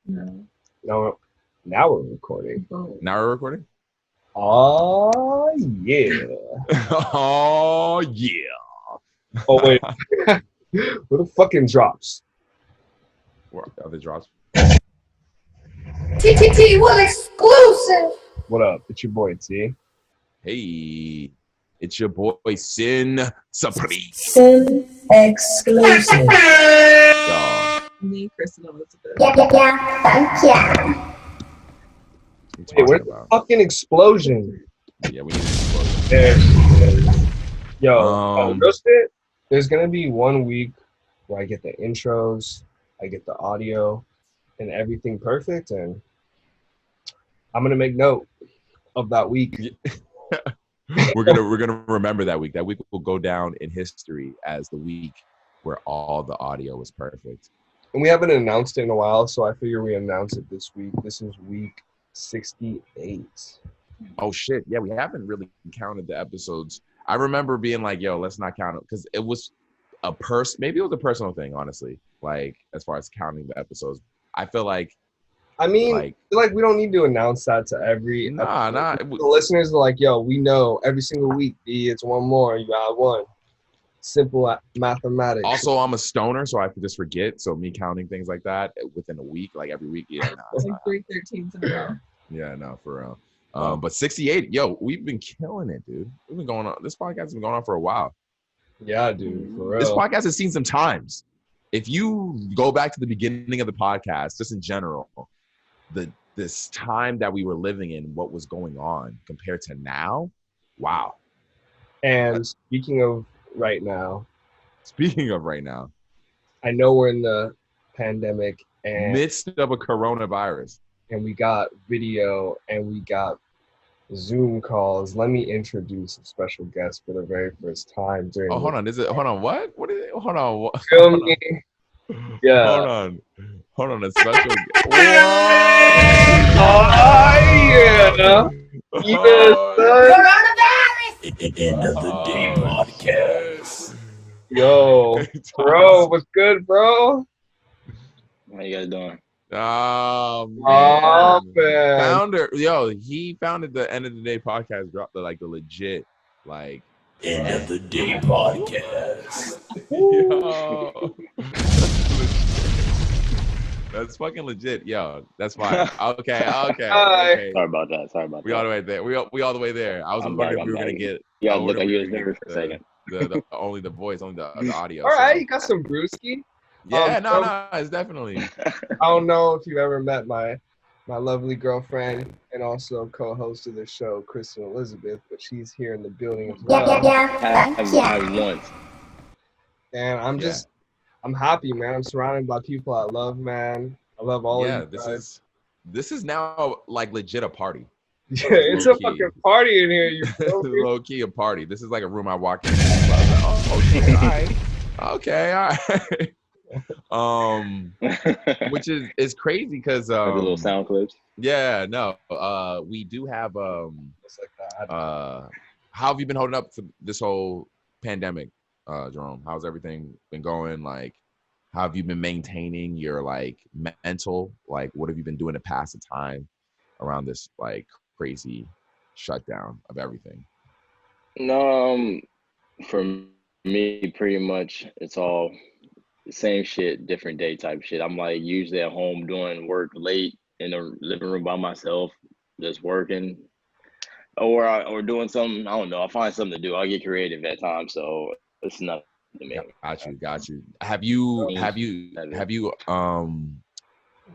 No. No, now we're recording. Oh. Now we're recording? Oh, yeah. Oh, yeah. Oh, wait. What the fucking drops? Where are the drops? TTT, what exclusive? What up? It's your boy, T. Hey, it's your boy, Sin Supreme. Sin exclusive. Y'all. Me, Kristen, Elizabeth. Yeah, thank you. Wait, where's the fucking explosion? Yeah, we need an explosion. There she is. Yo, Um, real shit, there's going to be 1 week where I get the intros, I get the audio, and everything perfect, and I'm going to make note of that week. we're gonna remember that week. That week will go down in history as the week where all the audio was perfect. And we haven't announced it in a while, so I figure we announce it this week. This is week 68. Oh shit! Yeah, we haven't really counted the episodes. I remember being like, "Yo, let's not count it," because it was maybe it was a personal thing, honestly. Like as far as counting the episodes, I feel like. I mean, like we don't need to announce that to every. Nah. The listeners are like, "Yo, we know every single week. It's one more. You got one." Simple mathematics. Also, I'm a stoner, so I just forget. So me counting things like that within a week, like every week, yeah, It's like 313s in a row. Yeah, no, for real. But 68, yo, we've been killing it, dude. We've been going on. This podcast has been going on for a while. Yeah, dude, for real. This podcast has seen some times. If you go back to the beginning of the podcast, just in general, this time that we were living in, what was going on compared to now, wow. And speaking of right now, I know we're in the pandemic and midst of a coronavirus, and we got video and we got Zoom calls. Let me introduce a special guest for the very first time during. Oh, hold on. Hold on. What? What is it? Hold on. What? Feel me? Yeah. Hold on. A special. Oh yeah. End of the day podcast. Yo, bro, what's good, bro? How you guys doing? Oh man. Founder, he founded the End of the Day podcast. Dropped the legit End of the day podcast. Yo. That's fucking legit, yo. That's fine. Okay. Sorry about that. We all the way there. We all the way there. I was wondering if we were gonna get. Yeah, look like you was nervous for a second. Only the voice, only the audio. All right, you got some brewski. Yeah, no, it's definitely. I don't know if you've ever met my lovely girlfriend and also co-host of the show, Kristen Elizabeth, but she's here in the building as well. I once. And I'm happy, man. I'm surrounded by people I love, man. I love all of you guys. This is now like legit a party. Yeah, it's a fucking party in here. You low key a party. This is like a room I walk in. Okay, all right. Okay, all right. Which is crazy because like the little sound clips. Yeah, no. We do have how have you been holding up for this whole pandemic, Jerome? How's everything been going? Like, how have you been maintaining your mental? Like, what have you been doing to pass the time around this crazy shutdown of everything? No, for me, pretty much it's all the same shit, different day type shit. I'm usually at home doing work late in the living room by myself, just working, or doing something. I don't know. I'll find something to do. I'll get creative at times. So it's nothing to me. Got you. Have you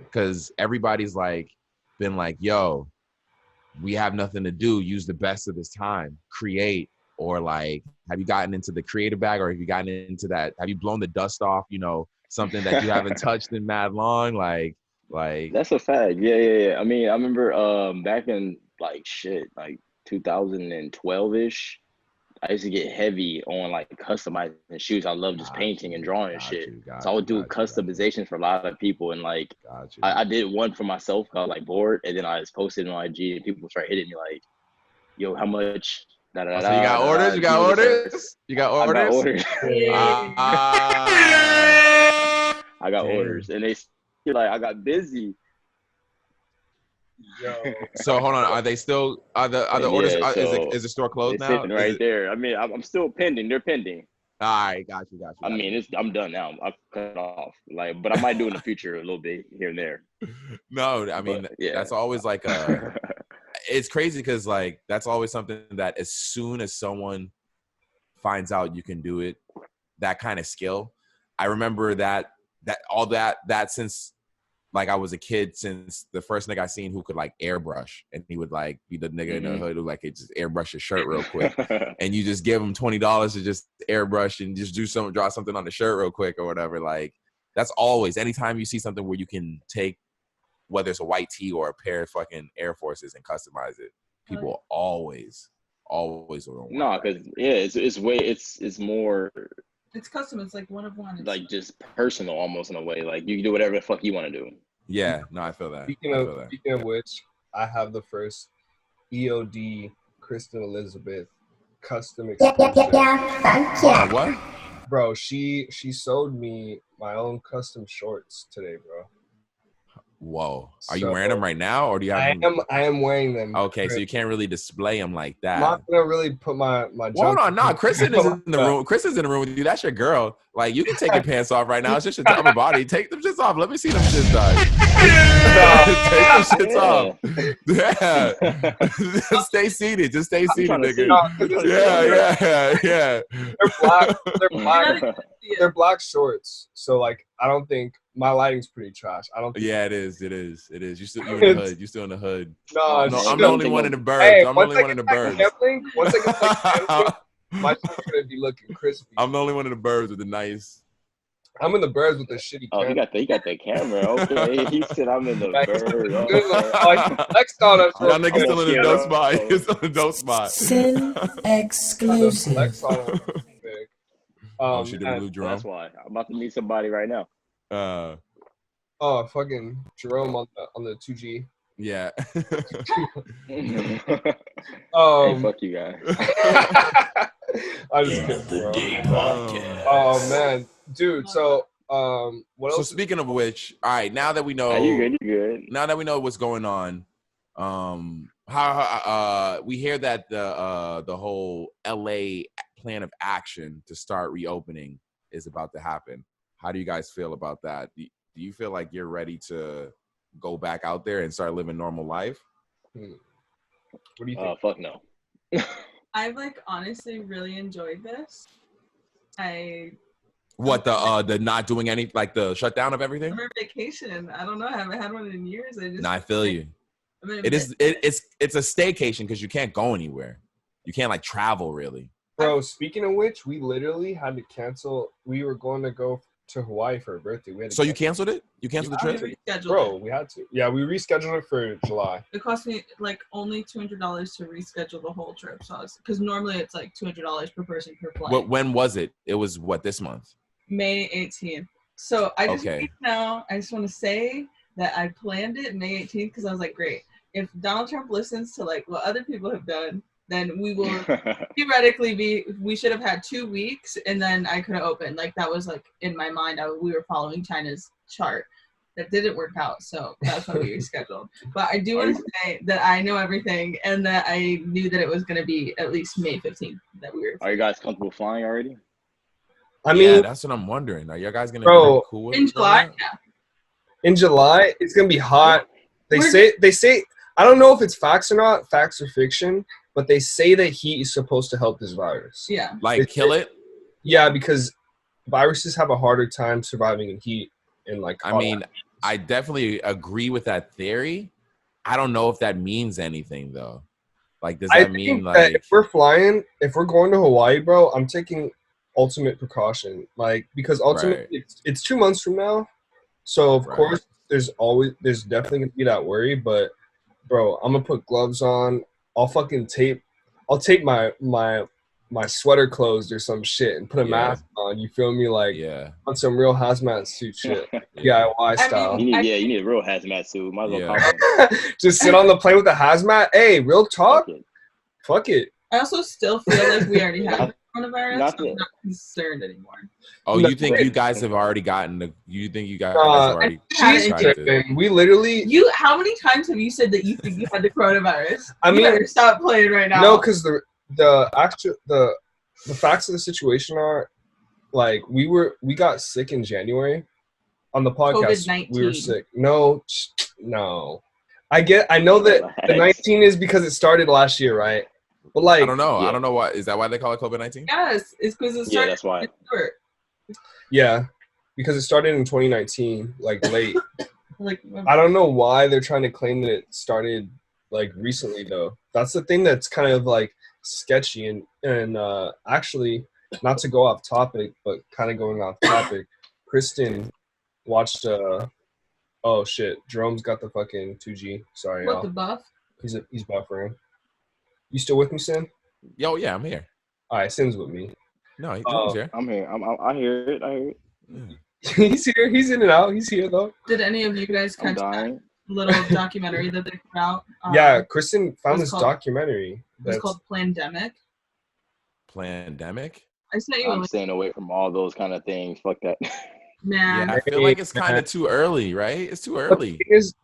because everybody's been yo, we have nothing to do. Use the best of this time. Create. Or have you gotten into the creative bag, or have you gotten into that? Have you blown the dust off? Something that you haven't touched in mad long. Like that's a fact. Yeah. I mean, I remember back in 2012-ish. I used to get heavy on customizing shoes. I love just painting and drawing and shit. So I would do customizations for a lot of people, and I did one for myself. I was bored, and then I just posted it on IG, and people started hitting me "Yo, how much?" So you got orders? You got orders? You got orders? I got orders. I got orders, and they I got busy. Yo. So hold on, are they still are the orders? Yeah, Is the store closed they're now? sitting Is right it- there. I mean, I'm still pending. They're pending. All right, got you. I mean, I'm done now. I cut it off. Like, but I might do in the future a little bit here and there. No, I mean But, yeah. that's always like a. It's crazy because like that's always something that as soon as someone finds out you can do it, that kind of skill. I remember that since like I was a kid, since the first nigga I seen who could like airbrush, and he would like be the nigga in the hood who like could just airbrush his shirt real quick, and you just give him $20 to just airbrush and just draw something on the shirt real quick or whatever. Like that's always anytime you see something where you can take whether it's a white tee or a pair of fucking Air Forces and customize it, people always will. No, because it's more It's custom. It's like one of one. It's like just personal, almost in a way. Like you can do whatever the fuck you want to do. Yeah, no, I feel that. Speaking of which, I have the first EOD Kristen Elizabeth custom exclusive. What? Bro, she sewed me my own custom shorts today, bro. Whoa. Are you wearing them right now, or do you have I am wearing them. Okay, so you can't really display them like that. I'm not gonna really put my Hold on, no. Kristen is in the room. Kristen's in the room with you. That's your girl. Like you can take your pants off right now. It's just your upper body. Take them shits off. Let me see them shits done. Take them shits off. Yeah. Stay seated. Just stay seated, nigga. Yeah. They're black. They're black shorts. So like, I don't think my lighting's pretty trash. I don't think Yeah, it is. You still in the hood. You still in the hood. No, I'm the only one in the birds. Hey, I'm the only one in the birds. Once I get that my shit's gonna be looking crispy. I'm the only one in the birds with the nice. I'm in the birds with the shitty Oh, camera. he got the camera. Okay, he said I'm in the bird. Next on us. Y'all niggas still in the dope spot. You're still in the dope spot. Sin exclusive. She didn't lose Jerome. That's why I'm about to meet somebody right now. Oh, fucking Jerome on the 2G. Yeah. Hey, fuck you guys. I just kidding, bro. Oh man, dude. So what else? So speaking of which, all right. Now that we know, You good. Now that we know what's going on, how we hear that the whole LA plan of action to start reopening is about to happen. How do you guys feel about that? Do you feel like you're ready to go back out there and start living normal life? What do you think? Fuck no. I've like honestly really enjoyed this. What the not doing any like the shutdown of everything? Summer vacation. I don't know. I haven't had one in years. I feel you. It's a staycation because you can't go anywhere. You can't like travel really. Bro, speaking of which, we literally had to cancel. We were going to go to Hawaii for a birthday. So you canceled it? You canceled the trip? Bro, we had to. Yeah, we rescheduled it for July. It cost me like only $200 to reschedule the whole trip. So because normally it's like $200 per person per flight. When was it? It was what, this month? May 18th. So I just I just want to say that I planned it May 18th because I was like, great. If Donald Trump listens to like what other people have done, then we will theoretically we should have had 2 weeks and then I could have opened. Like that was like in my mind, we were following China's chart. That didn't work out, so that's why we rescheduled. But I do want to say that I know everything and that I knew that it was going to be at least May 15th that we were. Are you guys comfortable flying already? I mean, that's what I'm wondering. Are you guys going to be cool with in July? Yeah. In July, it's going to be hot. They say, I don't know if it's facts or not, facts or fiction, but they say that heat is supposed to help this virus. Yeah. Like kill it? Yeah, because viruses have a harder time surviving in heat. And like, I mean, I definitely agree with that theory. I don't know if that means anything though. Like, does that mean like if we're going to Hawaii, bro, I'm taking ultimate precaution. Like, because ultimately it's 2 months from now. So of course there's definitely gonna be that worry, but bro, I'm gonna put gloves on. I'll tape my sweater closed or some shit and put a mask on. You feel me? Like on some real hazmat suit shit, DIY style. You need a real hazmat suit. Might as well just sit on the plane with the hazmat. Hey, real talk. Fuck it. I also still feel like we already have it. coronavirus, I'm not concerned anymore. Oh, No, you think you guys have already gotten the? You think you guys have already? She's tripping. We literally. How many times have you said that you think you had the coronavirus? I mean, better stop playing right now. No, because the facts of the situation are, like, we got sick in January. On the podcast, COVID-19. We were sick. No. I know that the 19 is because it started last year, right? But like, I don't know. Yeah. I don't know why. Is that why they call it COVID-19? Yes, it's because it started. Yeah, that's why. Yeah, because it started in 2019, like late. I don't know why they're trying to claim that it started like recently though. That's the thing that's kind of like sketchy and actually, not to go off topic, but kind of going off topic. Kristen watched oh shit, Jerome's got the fucking 2G. Sorry, what y'all. The buff? He's buffering. You still with me, Sin? Yo, yeah, I'm here. All right, Sin's with me. No, he's here. I'm here. I hear it. I hear it. Yeah. He's here. He's in and out. He's here though. Did any of you guys catch that little documentary that they put out? Yeah, Kristen found this documentary. It's called Plandemic. Plandemic? I sent you. I'm staying away from all those kind of things. Fuck that. Man, yeah, I feel like it's kind of too early, right? It's too early.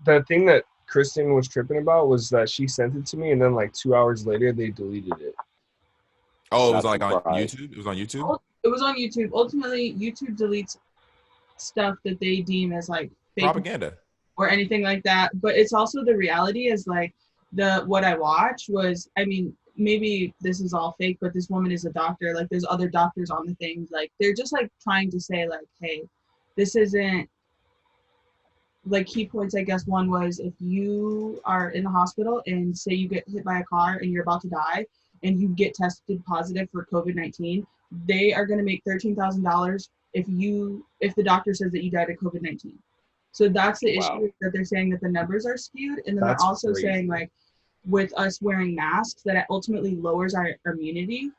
The thing that Kristen was tripping about was that she sent it to me, and then like 2 hours later they deleted it. Oh, it was like on YouTube? It was on YouTube? It was on YouTube. Ultimately, YouTube deletes stuff that they deem as like fake propaganda or anything like that. But it's also the reality is like what I watched was, I mean, maybe this is all fake, but this woman is a doctor. Like there's other doctors on the things. Like they're just like trying to say like, hey, this isn't like key points. I guess one was if you are in the hospital and say you get hit by a car and you're about to die and you get tested positive for COVID-19, they are going to make $13,000 if the doctor says that you died of COVID-19. So that's the issue, that they're saying that the numbers are skewed, and then they're also saying like with us wearing masks that it ultimately lowers our immunity.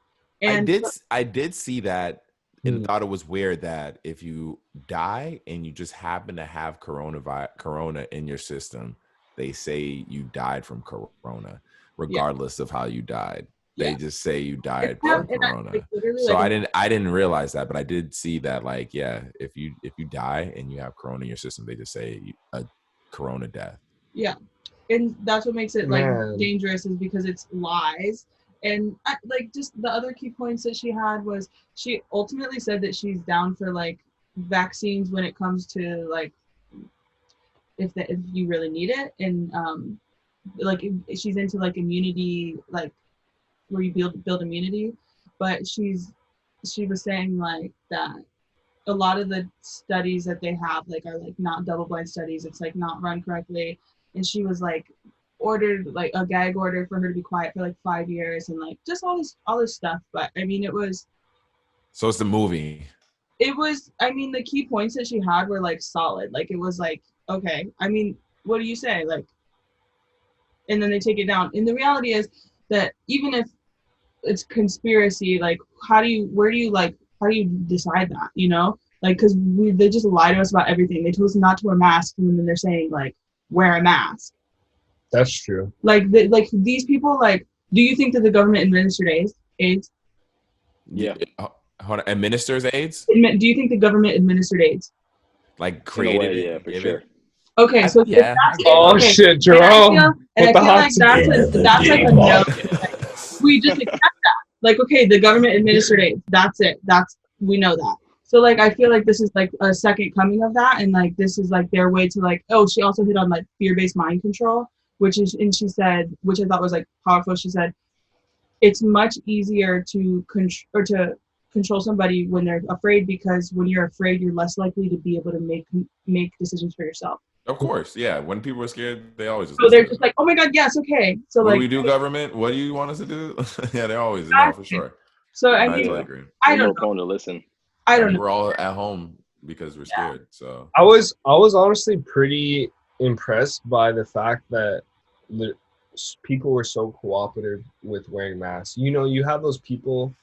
And I did see that and thought it was weird that if you die and you just happen to have corona in your system, they say you died from corona, regardless of how you died. They just say you died from corona. So I didn't realize that, but I did see that, like, yeah, if you die and you have corona in your system, they just say a corona death. Yeah, and that's what makes it like dangerous, is because it's lies. And like just the other key points that she had was she ultimately said that she's down for like vaccines when it comes to like if you really need it, and like she's into like immunity, like where you build immunity, but she was saying like that a lot of the studies that they have like are like not double-blind studies. It's like not run correctly, and she was like ordered like a gag order for her to be quiet for like 5 years and like just all this stuff. But I mean, so it's the movie. It was, I mean, the key points that she had were like solid. Like it was like, okay, I mean, what do you say? Like, and then they take it down. And the reality is that even if it's conspiracy, like how do you decide that, you know? Like, because they just lie to us about everything. They told us not to wear masks, and then they're saying like wear a mask. That's true. Like these people, like, do you think that the government administered AIDS? Yeah. Administers AIDS? Do you think the government administered AIDS? Like created it? Yeah, for sure. Okay, so yeah. Shit, Jerome. I feel like that's like a no. We just accept that. Like, okay, the government administered AIDS. That's it. We know that. So like, I feel like this is like a second coming of that, and like this is like their way to like. Oh, she also hit on like fear-based mind control, and she said, which I thought was like powerful. She said, it's much easier to control somebody when they're afraid, because when you're afraid, you're less likely to be able to make decisions for yourself. Of course, yeah. When people are scared, they always just. So they're just like, oh my god, yes, okay. So what like, do we do, government? What do you want us to do? Yeah, they're always no, for sure. So I mean, totally agree. I don't know. To listen. I don't know. We're all at home because we're scared. So I was honestly pretty impressed by the fact that the people were so cooperative with wearing masks. You know, you have those people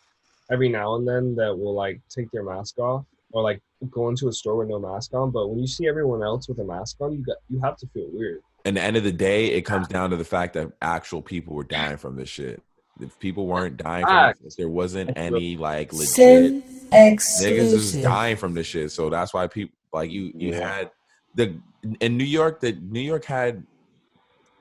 every now and then that will like take their mask off or like go into a store with no mask on, but when you see everyone else with a mask on, you have to feel weird. at the end of the day, it comes down to the fact that actual people were dying from this shit. If people weren't dying from this, if there wasn't any like legit Sin niggas was exclusive. dying from this shit. So that's why people like you had in New York had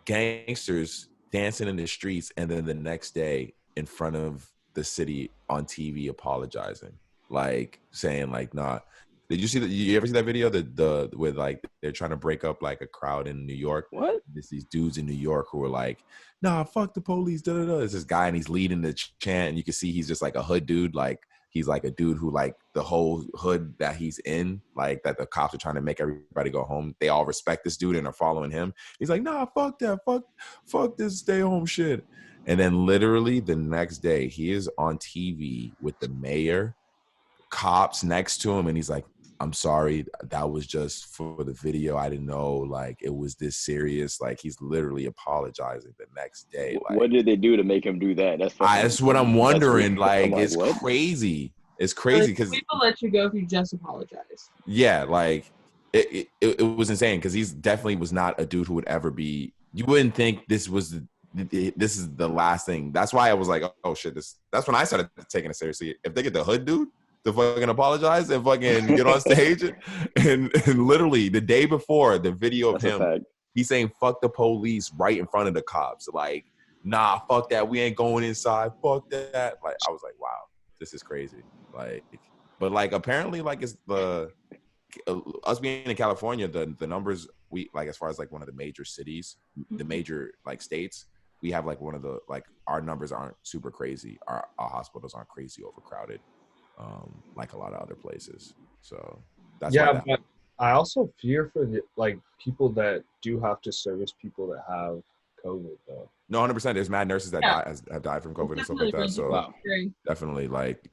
gangsters dancing in the streets, and then the next day in front of the city on TV apologizing, like saying like, nah. Did you see that? You ever see that video? The with like they're trying to break up like a crowd in New York. What? There's these dudes in New York who are like, nah, fuck the police. Da da da. There's this guy and he's leading the chant, and you can see he's just like a hood dude. Like he's like a dude who like the whole hood that he's in, like that the cops are trying to make everybody go home. They all respect this dude and are following him. He's like, nah, fuck that, fuck this stay home shit. And then literally the next day, he is on TV with the mayor, cops next to him, and he's like, I'm sorry, that was just for the video. I didn't know like it was this serious. Like he's literally apologizing the next day. Like, what did they do to make him do that? That's what I'm wondering. Like it's what? crazy. It's crazy because people let you go if you just apologize. Yeah, like it was insane because he's definitely was not a dude who would ever be. You wouldn't think this is the last thing. That's why I was like, oh shit. That's when I started taking it seriously. If they get the hood dude to fucking apologize and fucking get on stage and literally the day before the video of him, he's saying fuck the police right in front of the cops. Like, nah, fuck that. We ain't going inside. Fuck that. Like, I was like, wow, this is crazy. Like, but like apparently like it's us being in California, the numbers we like as far as like one of the major cities, the major like states, we have like one of the like our numbers aren't super crazy. Our hospitals aren't crazy overcrowded. Like a lot of other places. So that's but I also fear for the like people that do have to service people that have COVID though. No, 100%. There's mad nurses that have died from COVID and stuff like that. So definitely like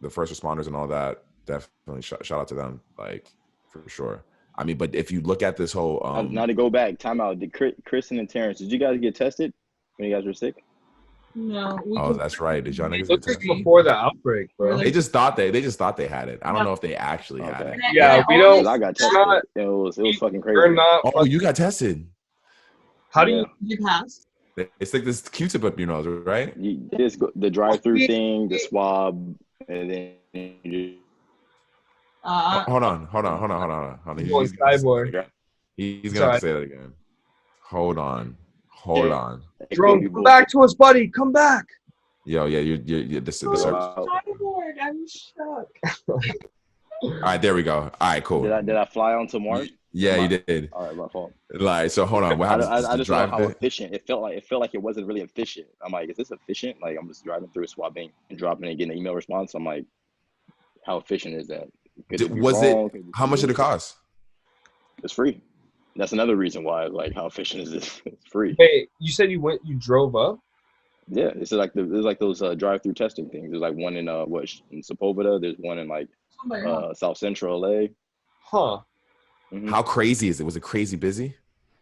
the first responders and all that, definitely shout out to them, like for sure. I mean, but if you look at this whole now to go back, time out. Did Kristen and Terrence, did you guys get tested when you guys were sick? No. Oh, that's right. Did y'all niggas get tested before the outbreak, bro? They just thought they had it. I don't know if they actually had it. Yeah, we don't. I got tested. It was fucking crazy. You got tested. How do you pass? It's like this Q-tip up your nose, right? You just go, the drive-through thing, the swab, and then you hold on. He's gonna say that again. Hold on. Jerome, come back to us, buddy. Come back. Yo, yeah, you're this is the service. I'm shocked. All right, there we go. All right, cool. Did I fly onto Mars? Yeah, you did. All right, my fault. Like, so hold on. What happens? I just know how efficient it felt like it wasn't really efficient. I'm like, is this efficient? Like, I'm just driving through, swabbing and dropping and getting an email response. I'm like, how efficient is that? How much did it cost? It's free. That's another reason why, like, how efficient is this? It's free. Wait, you said you drove up? Yeah, it's like there's like those drive-through testing things. There's like one in in Sepulveda. There's one in like South Central LA. Huh. Mm-hmm. How crazy is it? Was it crazy busy?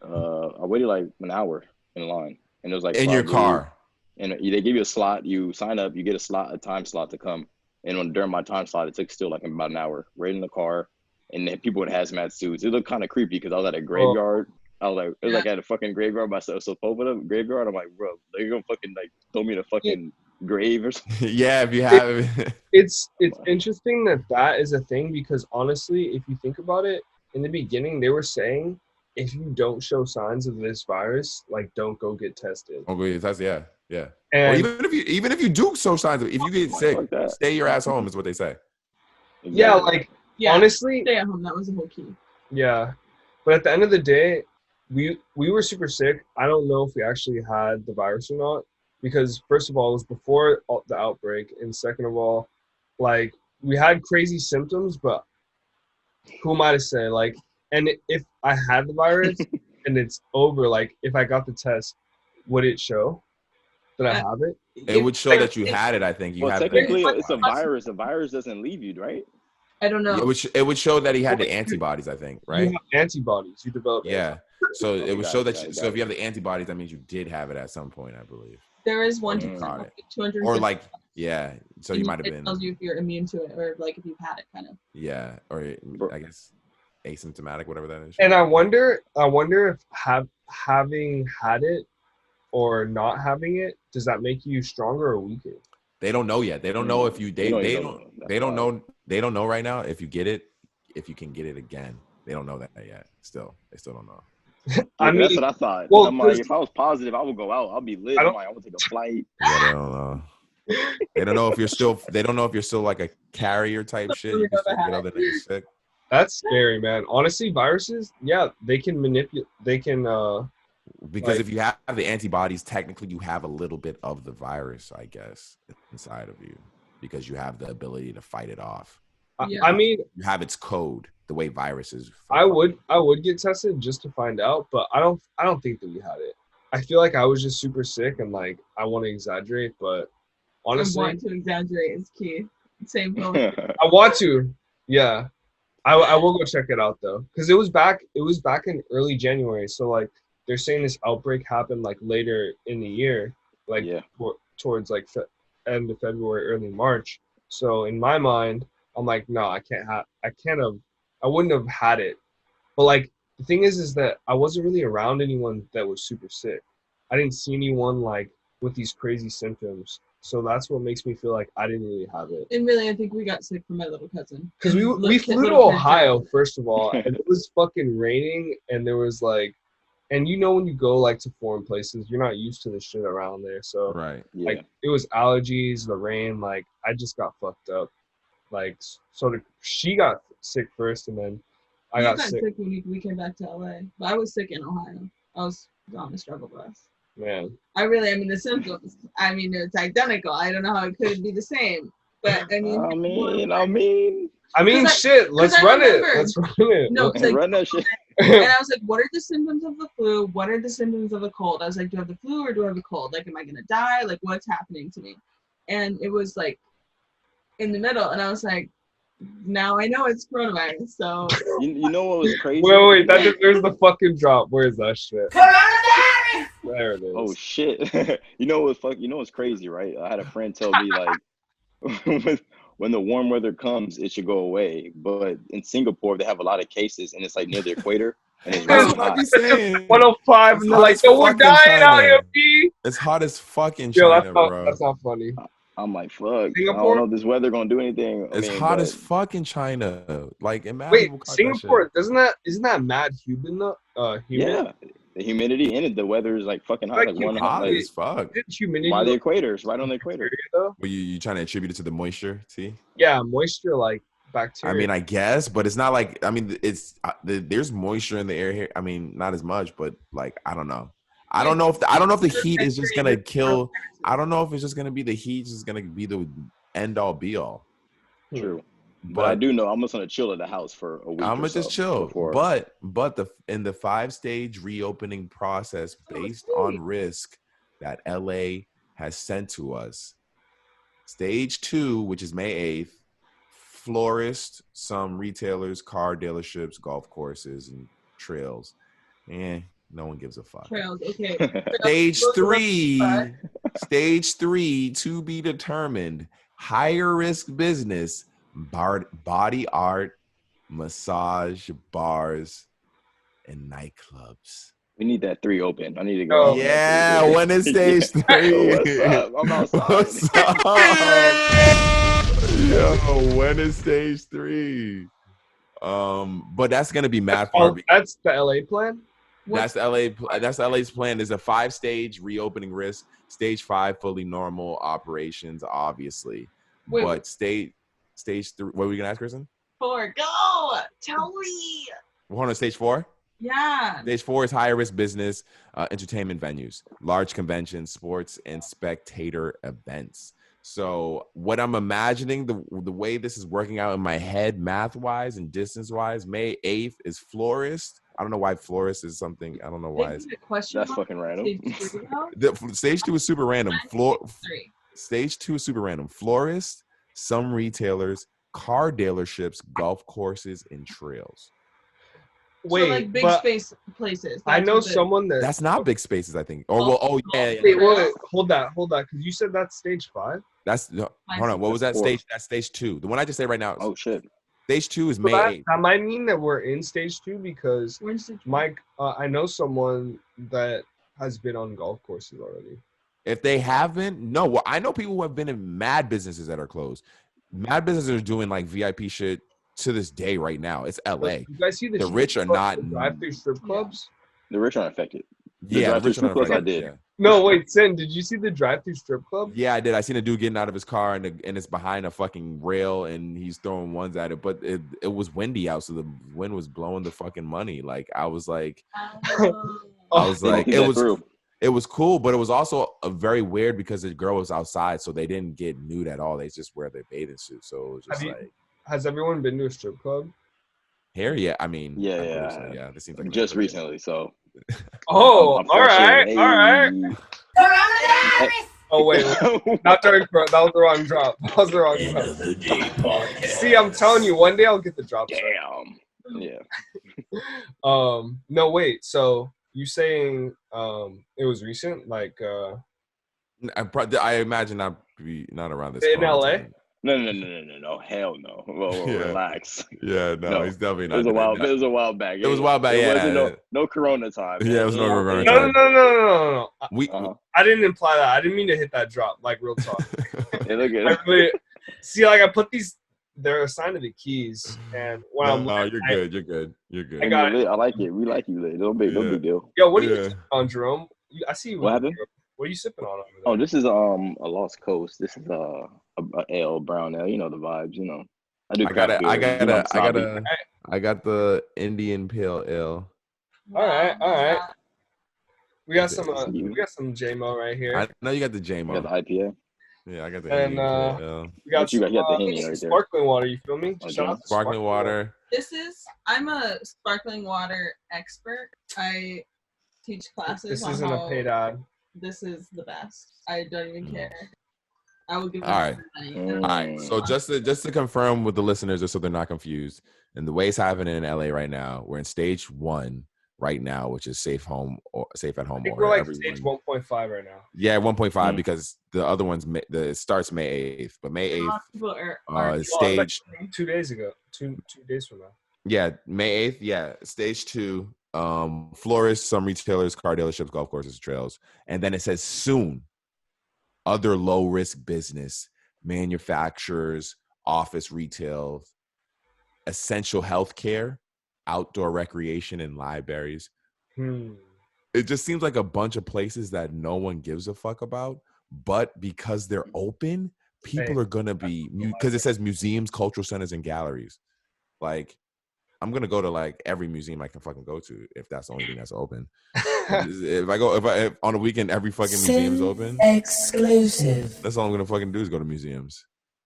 I waited like an hour in line, and it was like in your car. And they give you a slot. You sign up. You get a time slot to come. And during my time slot, it took still like about an hour. Right in the car, and then people with hazmat suits. It looked kind of creepy because I was at a graveyard. I was like, it was like at a fucking graveyard myself. So Sepulveda graveyard. I'm like, bro, they're gonna fucking like throw me in a fucking grave or something. Yeah, if you have it's interesting that is a thing because honestly, if you think about it, in the beginning they were saying if you don't show signs of this virus, like don't go get tested. Don't go get tested. Yeah. And or even if you do show signs of, if you get sick, stay your ass home is what they say. Exactly. Honestly, stay at home. That was the whole key. Yeah, but at the end of the day, we were super sick. I don't know if we actually had the virus or not because first of all, it was before the outbreak, and second of all, like we had crazy symptoms, but who am I to say? Like, and if I had the virus and it's over, like if I got the test, would it show that I have it? It would show that you had it. I think you had. Technically, it's a virus. The virus doesn't leave you, right? I don't know. It would show that he had the antibodies. I think, right? You have antibodies. You develop. Yeah. So it would show that. So if you have the antibodies, that means you did have it at some point, I believe. There is one 200. Or like, yeah. So you might have been. It tells you if you're immune to it or like if you've had it, kind of. Yeah, or I guess asymptomatic, whatever that is. And I wonder if having had it or not having it does that make you stronger or weaker? They don't know yet. They don't know if you they don't know right now if you get it, if you can get it again. They don't know that yet. They still don't know. I mean, that's what I thought. Well, I'm like, if I was positive, I would go out. I'll be lit. I'm like, I would take a flight. Yeah, they don't know. They don't know if you're still. They don't know if you're still like a carrier type shit. You can still get other niggas sick. That's scary, man. Honestly, viruses, yeah, they can manipulate. They can. Because if you have the antibodies, technically you have a little bit of the virus, I guess, inside of you, because you have the ability to fight it off. I mean, you have its code, the way viruses. I would get tested just to find out, but I don't think that we had it. I feel like I was just super sick and like I want to exaggerate, but honestly, I want to exaggerate is key. Same point. I want to, yeah. I will go check it out though, because it was back in early January, so like they're saying this outbreak happened like later in the year, like towards like end of February, early March. So in my mind, I'm like, no, I wouldn't have had it. But like the thing is that I wasn't really around anyone that was super sick. I didn't see anyone like with these crazy symptoms. So that's what makes me feel like I didn't really have it. And really, I think we got sick from my little cousin. Because we flew to Ohio, first of all, and it was fucking raining, and there was like, and you know when you go like to foreign places, you're not used to the shit around there. So like it was allergies, the rain, like I just got fucked up. Like she got sick first, and then I got sick when we came back to LA. But I was sick in Ohio. I was on the struggle bus. Man, I mean the symptoms. I mean it's identical. I don't know how it couldn't be the same. But I mean, shit. Let's run it. No, let's run that shit. And I was like, what are the symptoms of the flu? What are the symptoms of a cold? I was like, do I have the flu or do I have a cold? Like, am I gonna die? Like, what's happening to me? And it was like in the middle, and I was like, now I know it's coronavirus. So you know what was crazy? Wait, there's the fucking drop. Where's that shit? Coronavirus! There it is. Oh shit! You know what's crazy, right? I had a friend tell me like when the warm weather comes, it should go away. But in Singapore, they have a lot of cases, and it's like near the equator. And it's really hot. 105, and they're like, "No, we're dying out here, B." It's hot as fucking China, bro. That's not funny. I'm like, fuck. Singapore? I don't know if this weather gonna do anything. It's hot as fucking China. Like, imagine. Wait, Singapore, isn't that mad humid though? Yeah, the humidity in it, the weather is like fucking hot. Like hot as fuck. Humidity by the equator, it's right on the equator. Well, you trying to attribute it to the moisture? See? Yeah, moisture, like bacteria. I mean, I guess, but it's not like. I mean, there's moisture in the air here. I mean, not as much, but like, I don't know. I don't know if the heat is just gonna kill. I don't know if it's just gonna be the heat is gonna be the end all be all. True, but I do know I'm just gonna chill at the house for a week. I'm gonna just chill. But in the 5-stage reopening process based on risk that LA has sent to us, stage 2, which is May 8th, florists, some retailers, car dealerships, golf courses, and trails. No one gives a fuck. Trails, okay. Stage three to be determined. Higher risk business, body art, massage, bars, and nightclubs. We need that 3 open. I need to go. Yeah, when is stage 3? What's up? I'm outside. What's up? Yo, when is stage 3? But that's gonna be math. That's the LA plan. That's LA's plan. There's a 5-stage reopening risk. Stage 5, fully normal operations, obviously. But stage 3. What were you gonna ask, Kristen? 4. Go. Tell me. Hold on. Stage 4. Yeah. Stage 4 is higher risk business, entertainment venues, large conventions, sports, and spectator events. So what I'm imagining, the way this is working out in my head, math-wise and distance-wise, May 8th is florist. I don't know why florist is something. I don't know why. That's fucking random. Stage 2 is super random. Stage 2 is super random. Florist, some retailers, car dealerships, golf courses, and trails. Wait, so like big space places. I know someone that's not big spaces, I think. Yeah. Wait, hold that, because you said that's stage 5. Hold on. What was that stage? That's stage 2. The one I just said right now. Oh shit. Stage 2 is May 8th. That might mean that we're in stage 2 because Mike, I know someone that has been on golf courses already. If they haven't, no. Well, I know people who have been in mad businesses that are closed. Mad businesses are doing like VIP shit to this day right now. It's LA. You guys see the rich are not drive-through strip clubs? The rich aren't affected. The rich are not affected. I did. Yeah. No, wait, Sin, did you see the drive-through strip club? Yeah, I did. I seen a dude getting out of his car and it's behind a fucking rail and he's throwing ones at it. But it was windy out, so the wind was blowing the fucking money. Like I was like, it was cool, but it was also a very weird because the girl was outside, so they didn't get nude at all. They just wear their bathing suit. So it was just has everyone been to a strip club? Here, yeah. I mean, yeah. This seems like just recently, so. Oh, all right. Oh wait, not during. That was the wrong drop. See, I'm telling you, one day I'll get the drop. Damn. Yeah. No, wait. So you saying it was recent? Like I imagine not around this. In LA? No. Hell no. Whoa, relax. Yeah, no, he's definitely not. It was a while back. It was a while back. No Corona time. Yeah, it was no Corona time. No. I didn't imply that. I didn't mean to hit that drop. Like real talk. Yeah, look at it. See, like I put these. They're assigned to the keys, and when I'm you're good. I got it. I like it. We like you, Lit. No big deal. Yo, what are you sipping on, Jerome? I see you. What happened? What are you sipping on over there? Oh, this is a Lost Coast. This is a ale, brown ale. You know the vibes. You know. I got the Indian Pale Ale. All right. We got some JMO right here. I know you got the JMO. You got the IPA. Yeah, I got the and we got the Henny right there. Sparkling water. You feel me? Sparkling water. I'm a sparkling water expert. I teach classes. This isn't a paid ad. This is the best. I don't even care. I will give. All right. So just to confirm with the listeners, just so they're not confused, and the way it's happening in LA right now, we're in stage 1 right now, which is safe at home. I think we're like stage 1.5 right now. Yeah, 1.5 because the other one's it starts May 8th, but May 8th is stage 2 days ago. 2 days from now. Yeah, May 8th. Yeah, stage 2. Florists, some retailers, car dealerships, golf courses, trails, and then it says soon. Other low risk business, manufacturers, office retail, essential healthcare, outdoor recreation, and libraries. It just seems like a bunch of places that no one gives a fuck about, but because they're open, people are gonna be, because it says museums, cultural centers, and galleries. Like, I'm gonna go to like every museum I can fucking go to if that's the only thing that's open. if I on a weekend, every fucking museum is open. Exclusive. That's all I'm gonna fucking do is go to museums,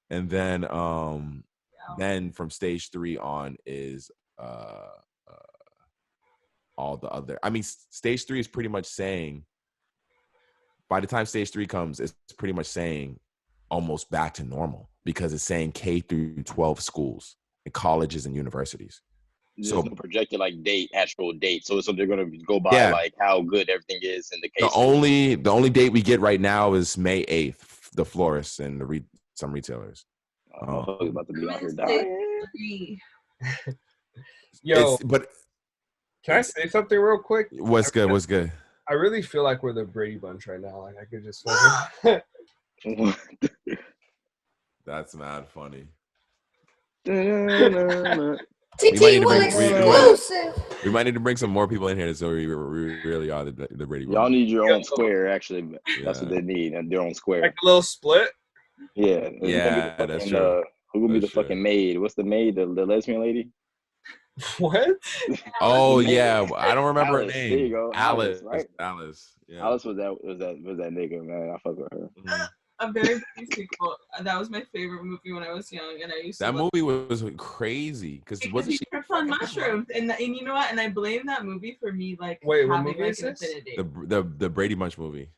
and then from stage 3 on is all the other. I mean, stage 3 is pretty much saying. By the time stage 3 comes, it's pretty much saying almost back to normal because it's saying K through 12 schools and colleges and universities. There's no projected like actual date. So they're gonna go by like how good everything is in the case. The only date we get right now is May 8th. The florists and some retailers. About to be out here dying. Yo, but can I say something real quick? What's good? I really feel like we're the Brady Bunch right now. Like I could just. That's mad funny. TT will exclusive. We might need to bring some more people in here so we really are the Brady Bunch. Y'all need your own square, actually. That's what they need, their own square. Like a little split? Yeah. That's true. Who gonna be the fucking maid? What's the maid? The lesbian lady? What? Oh yeah, I don't remember her name. There you go. Alice, right? Alice. Yeah. Alice was that nigga, man. I fuck with her. A very funny sequel. That was my favorite movie when I was young, and I used to. That movie was crazy because she tripped on mushrooms, and you know what? And I blame that movie for me like having what movie is this? The Brady Bunch movie.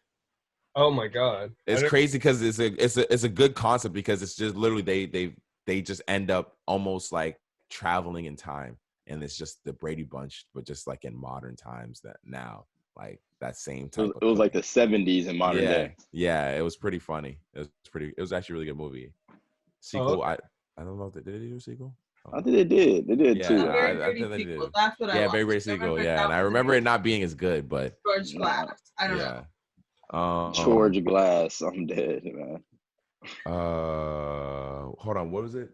Oh my god, it's crazy because it's a good concept because it's just literally they just end up almost like traveling in time, and it's just the Brady Bunch, but just like in modern times that now. Like that same type. It was like the 70s in modern day. Yeah, it was pretty funny. It was actually a really good movie. Sequel, I don't know if did they do a sequel? I think they did. They did too. I think they did. That's what I very great sequel. Yeah, and I remember it not being as good, but George Glass. I don't know. George Glass, I'm dead, man. Hold on, what was it?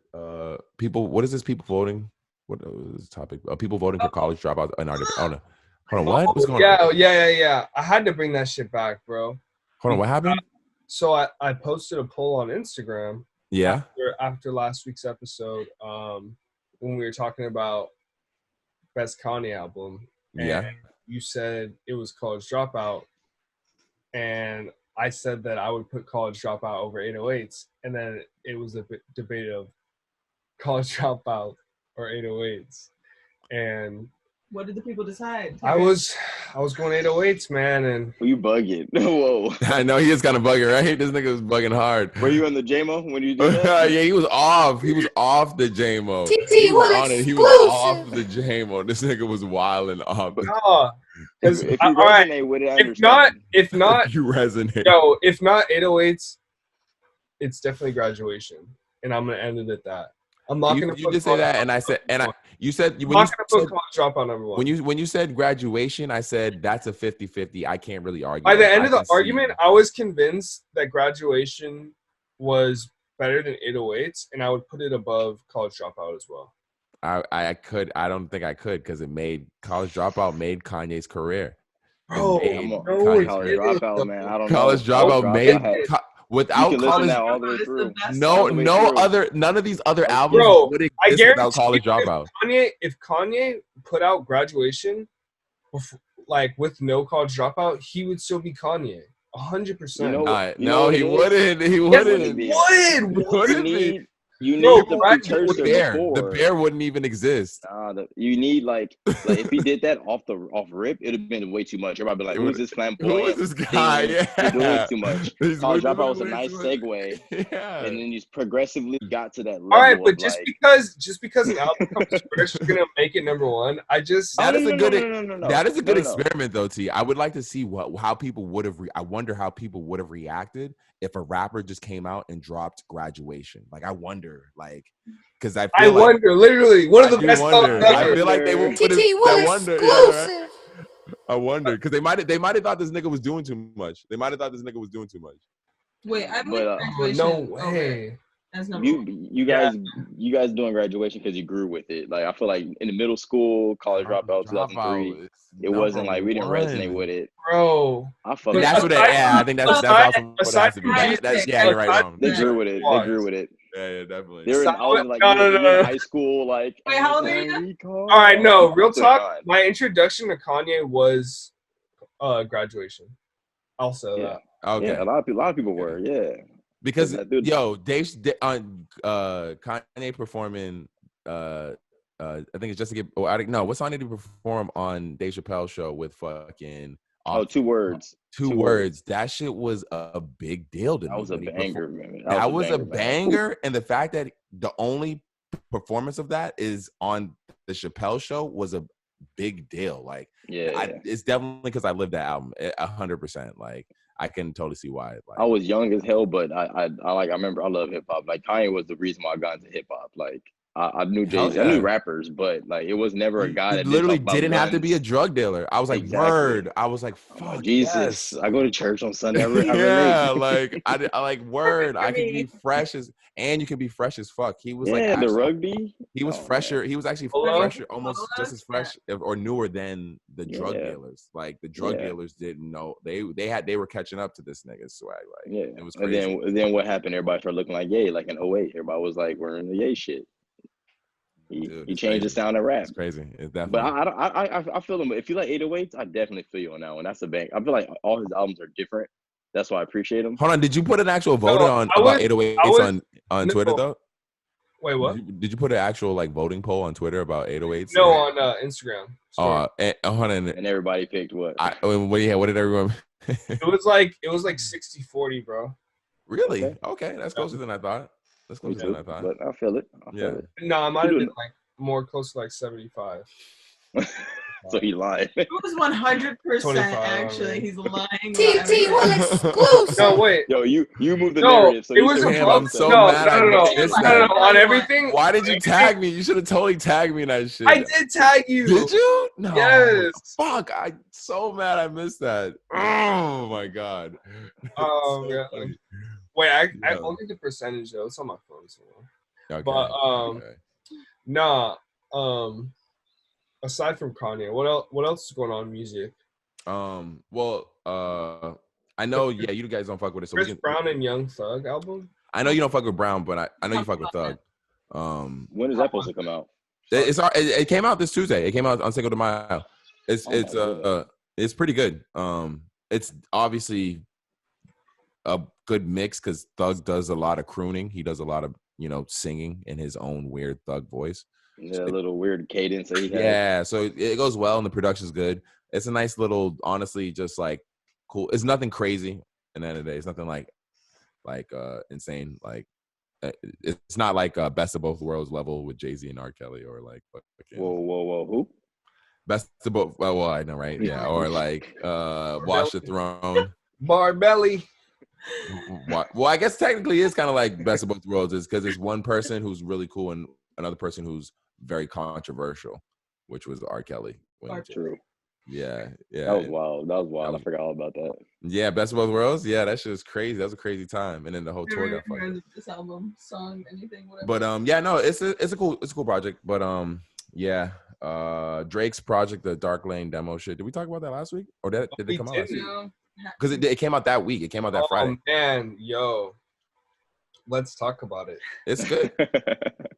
People, what is this? People voting? What was this topic? People voting for college dropouts in our hold on. Hold on, what? What's going on? Yeah. I had to bring that shit back, bro. Hold on, what happened? So I posted a poll on Instagram. Yeah. After last week's episode, when we were talking about best Kanye album. Yeah. You said it was College Dropout, and I said that I would put College Dropout over 808s, and then it was a debate of College Dropout or 808s, and what did the people decide? I was going 808s, man, and you bugging? Whoa! I know he is kind of bugging, right? This nigga was bugging hard. Were you on the JMO when you did that? Yeah, he was off. He was off the JMO. He was on it. He was off the JMO. This nigga was wilding off. If you resonate with it, I understand. If not, you resonate. No, if not 808s, it's definitely Graduation, and I'm gonna end it at that. I'm not gonna. You just say that, and I said, you said when you said College Dropout number one. When you said Graduation, I said that's a 50-50. I can't really argue. By the end of the argument, I was convinced that Graduation was better than 808s, and I would put it above College Dropout as well. I could. I don't think I could because it made College Dropout made Kanye's career. Bro, College Dropout, man. I don't know. College Dropout made. Without College, none of these other albums would exist without College Dropout. If Kanye put out Graduation, like with no College Dropout, he would still be Kanye, 100%. No, he wouldn't. He wouldn't. Would. You need the precursor before. The bear wouldn't even exist. You need like if he did that off rip, it'd have been way too much. Everybody be like, "Who's this flamboyant? Who is this guy? You're doing too much." College Dropout was a nice segue, and then you progressively got to that level. All right, but just because an album comes first, you're gonna make it number one. That is a good experiment, though. T. I would like to see how people would have. I wonder how people would have reacted if a rapper just came out and dropped Graduation. Like, I wonder, like, because I wonder literally one of the best songs ever. I feel like they would put it. I wonder because they might have thought this nigga was doing too much. Wait, I believe Graduation. No way. That's number you guys doing Graduation because you grew with it. Like I feel like in the middle school, College Dropout 2003, it wasn't like we didn't resonate with it, bro. I think that's what. I think that's also what it has to be. You're right. They grew with it. Yeah, definitely. I was like, no. High school, like. Wait, how old are you? All right, no, real talk. My introduction to Kanye was Graduation. Also, yeah. Okay. Yeah, a lot of people were, yeah. Because on Kanye performing, I think it's just to get. What song did he perform on Dave Chappelle's show with fucking? 2 words. 2 words. That shit was a big deal to me. That was a banger, man. That was a banger, and the fact that the only performance of that is on the Chappelle show was a big deal. Like, it's definitely because I lived that album 100%. Like, I can totally see why. Like, I was young as hell, but I remember I love hip hop. Like Kanye was the reason why I got into hip hop. Like I knew Jay-Z, I knew rappers, but like it was never a guy that literally didn't have to be a drug dealer. I was like, word. I was like, fuck, Jesus. Yes. I go to church on Sunday. Like I like word. I can be fresh and you can be fresh as fuck. He was the rugby. He was fresher. Man. He was actually fresher, almost just as fresh or newer than the drug dealers. Like the drug dealers didn't know they were catching up to this nigga swag. Like it was crazy. And then what happened? Everybody started looking like Ye, like in 08. Everybody was like wearing the Ye shit. He changed the sound of rap. It's crazy. It's definitely. But I feel him. If you like 808s, I definitely feel you on that one. That's a bang. I feel like all his albums are different. That's why I appreciate him. Hold on, did you put an actual vote about 808s on Twitter though? Wait, what? Did you put an actual like voting poll on Twitter about 808s? No, on Instagram. And everybody picked what? What did everyone? It was like 60-40, bro. Really? Okay, that's closer than I thought. That's closer than I thought. But I feel it. I feel it. No, I might have been like more close to like 75. So he lied. It was 100% 25, actually. He's lying. TT will exclusive. No, wait. Yo, you moved the No, narrative. So it you was said Damn, above. I'm so no, mad I no, no, missed no, that. no, on everything. Why did you tag me? You should have totally tagged me in that shit. I did tag you. Did you? No. Yes. Fuck, I'm so mad I missed that. Oh my god. So Yeah. funny. Wait, I Yeah. only the percentage though. It's on my phone somewhere. Okay. But okay. nah. Aside from Kanye, what else is going on in music? Well, I know, yeah, you guys don't fuck with it. So Chris Brown and Young Thug album. I know you don't fuck with Brown, but I know you fuck with Thug. When is that supposed to come out? It came out this Tuesday. It came out on Cinco de Mayo. It's pretty good. It's obviously a good mix because Thug does a lot of crooning. He does a lot of singing in his own weird Thug voice. Yeah, a little weird cadence that he has. Yeah, so it goes well and the production's good. It's a nice little, honestly, just like cool. It's nothing crazy. At the end of the day, it's nothing like insane. Like it's not like Best of Both Worlds level with Jay-Z and R. Kelly or like. Whoa, who? Best of both. Well, I know, right? Yeah, or like Watch the Throne. Barbelly. Well, I guess technically it's kind of like Best of Both Worlds, is because it's one person who's really cool and another person who's very controversial, which was R. Kelly. True. Yeah. That was wild. I forgot all about that. Yeah, Best of Both Worlds. Yeah, that shit was crazy. That was a crazy time, and then the whole tour got fucked. This album, song, anything, whatever. But yeah, no, it's a cool project. But yeah, Drake's project, the Dark Lane demo shit. Did we talk about that last week, or did it come out last week? Because it came out that week. It came out that Friday. Oh man, yo, let's talk about it. It's good.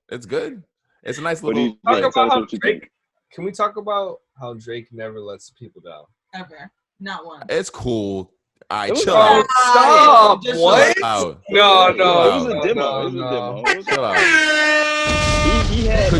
It's good. It's a nice What little. do you Talk about how what you Drake. think? Can we talk about how Drake never lets people down? Ever. Not one. It's cool. All right, It was chill all- out. Stop! Just What? Chill out. No, It was a no, demo. no, It was a no. demo. Chill out. He had.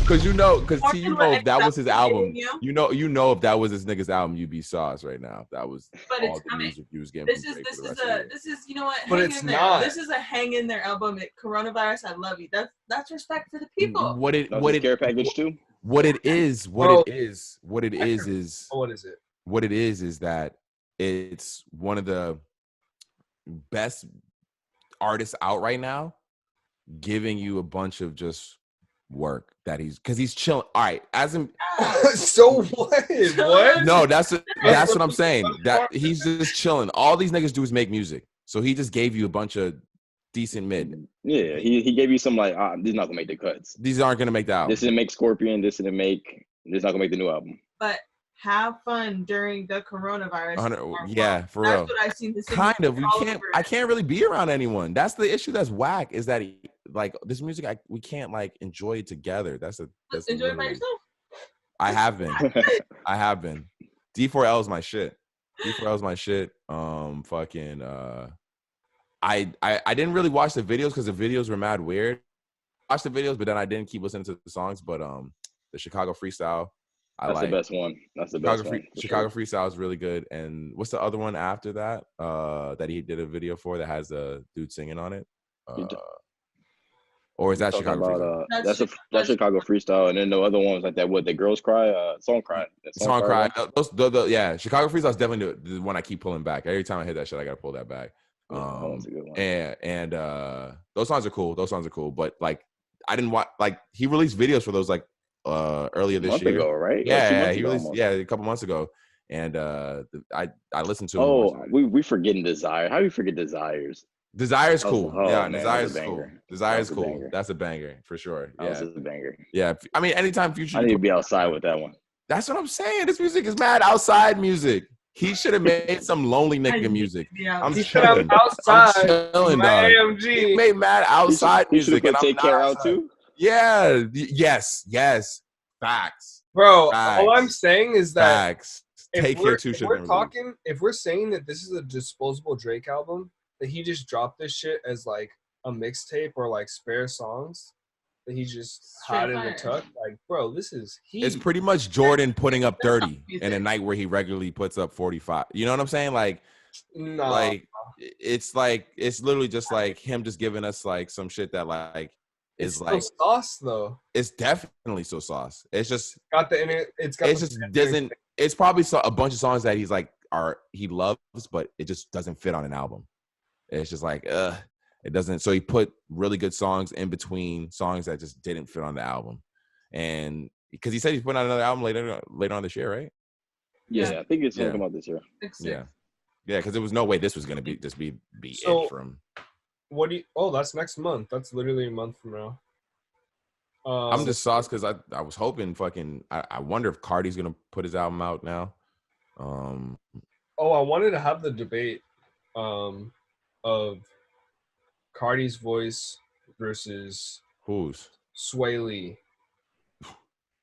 Because you know, if that was his Fucking album, you. you know if that was this nigga's album, you'd be sauce right now. That was But all it's the coming. music you was getting. This from is Drake this for the is rest of the a year. this is you know what? But Hang it's in there. not. This is a hang in there album. Coronavirus, I love you. That's respect for the people. What it care package too. what it is Bro. is What is it? what it is that it's one of the best artists out right now, giving you a bunch of just work that he's chilling. All right, as in So what? What? no, that's what I'm saying. That he's just chilling. All these niggas do is make music, so he just gave you a bunch of decent mid. Yeah, he gave you some like these not gonna make the cuts. These aren't gonna make the album. This didn't make Scorpion. This not gonna make the new album. But have fun during the coronavirus. Yeah, for That's real. what I've seen. Kind of. I can't really be around anyone. That's the issue. That's whack. Is that like this music? We can't like enjoy it together. That's enjoy it by yourself. I have been. D4L is my shit. D4L is my shit. Fucking. I didn't really watch the videos because the videos were mad weird. Watched the videos, but then I didn't keep listening to the songs. But the Chicago Freestyle. That's the best one. That's the best one. Chicago Freestyle is really good. And what's the other one after that? That he did a video for that has a dude singing on it. Or is that Chicago Freestyle? That's Chicago Freestyle, and then the other ones like that. What the girls cry? Song cry. Song cry. Yeah, Chicago Freestyle is definitely the one I keep pulling back. Every time I hit that shit, I gotta pull that back. That's a good one. And those songs are cool. But like, I didn't watch. Like, he released videos for those like earlier this year. Ago, right? Yeah, he released a couple months ago, and I listened to. Oh, we forgetting Desire. How do you forget Desires? Desire's cool. Man, Desire's cool. Desire's cool. Banger. That's a banger for sure. Yeah, That's a banger. Yeah. I mean, anytime Future. I need to be outside with that one. That's what I'm saying. This music is mad outside music. He should have made some lonely nigga music. Yeah. I'm He should have chilling. outside. I'm chilling, dog. AMG. He made mad outside You should music. put And Take I'm Care not out outside. too. Yeah. Yes. Facts. Bro, Facts. all I'm saying is that Facts. Take Care too. if we're saying that this is a disposable Drake album, that he just dropped this shit as like a mixtape or like spare songs that he just had in the tuck, like, bro, this is heat. It's pretty much Jordan putting up 30 in a night where he regularly puts up 45. You know what I'm saying? Like, no. like it's literally just like him just giving us like some shit that like is it's like still sauce though. it's definitely so sauce. It's just doesn't. It's probably a bunch of songs that he's like he loves, but it just doesn't fit on an album. It's just like it doesn't. So he put really good songs in between songs that just didn't fit on the album, and because he said he's putting out another album later on this year, right? Yeah, I think it's gonna come out this year. Yeah, because there was no way this was gonna be So, it from. What do you? Oh, that's next month. That's literally a month from now. I'm just sauced because I was hoping I wonder if Cardi's gonna put his album out now. I wanted to have the debate of Cardi's voice versus whose Sway Lee.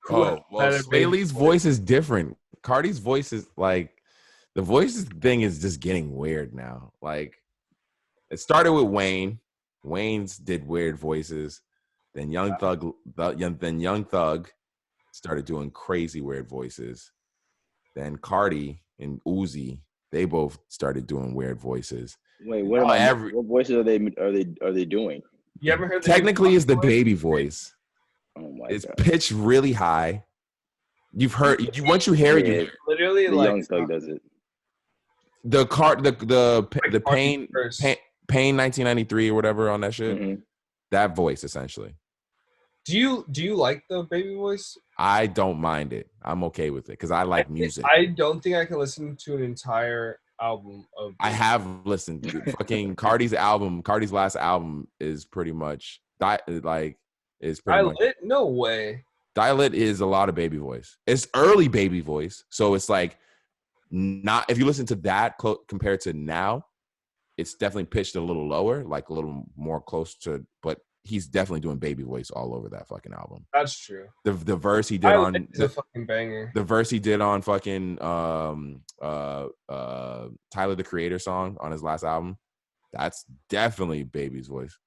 Oh, well, Sway Lee's voice is different. Cardi's voice is like the voices thing is just getting weird now. Like it started with Wayne. Wayne's did weird voices. Then Young Thug started doing crazy weird voices. Then Cardi and Uzi, they both started doing weird voices. Wait, what voices are they doing? You ever heard? Technically, is the baby voice. Oh my it's God. Pitched really high. You've heard once you hear it, you literally the like Young Thug does it. The Pain 1993 or whatever on that shit. Mm-hmm. That voice essentially. Do you like the baby voice? I don't mind it. I'm okay with it because I like music. I don't think I can listen to an entire album of. I have listened. Fucking Cardi's last album is pretty much Lit? No way. Dial-It is a lot of baby voice. It's early baby voice, so it's like not. If you listen to that compared to now, it's definitely pitched a little lower, like a little more close to. But he's definitely doing baby voice all over that fucking album. That's true. The verse he did on the fucking banger. The verse he did on fucking Tyler the Creator song on his last album, that's definitely baby's voice.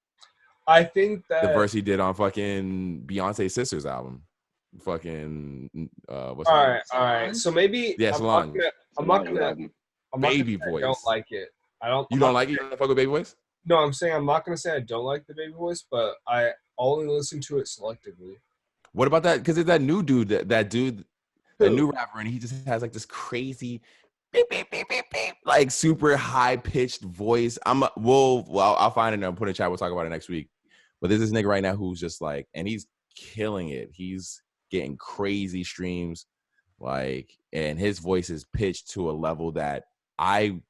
I think that the verse he did on fucking Beyonce's sister's album, fucking what's all right. So maybe Salon. I'm not gonna baby voice. I don't like it. You don't like it? You don't fuck with baby voice? No, I'm saying I'm not gonna say I don't like the baby voice, but I only listen to it selectively. What about that? Because it's that new dude, that new rapper, and he just has like this crazy, beep, beep, beep, beep, beep, like super high pitched voice. I'll find it and I'll put it in chat. We'll talk about it next week. But there's this nigga right now who's just like, and he's killing it. He's getting crazy streams, like, and his voice is pitched to a level that I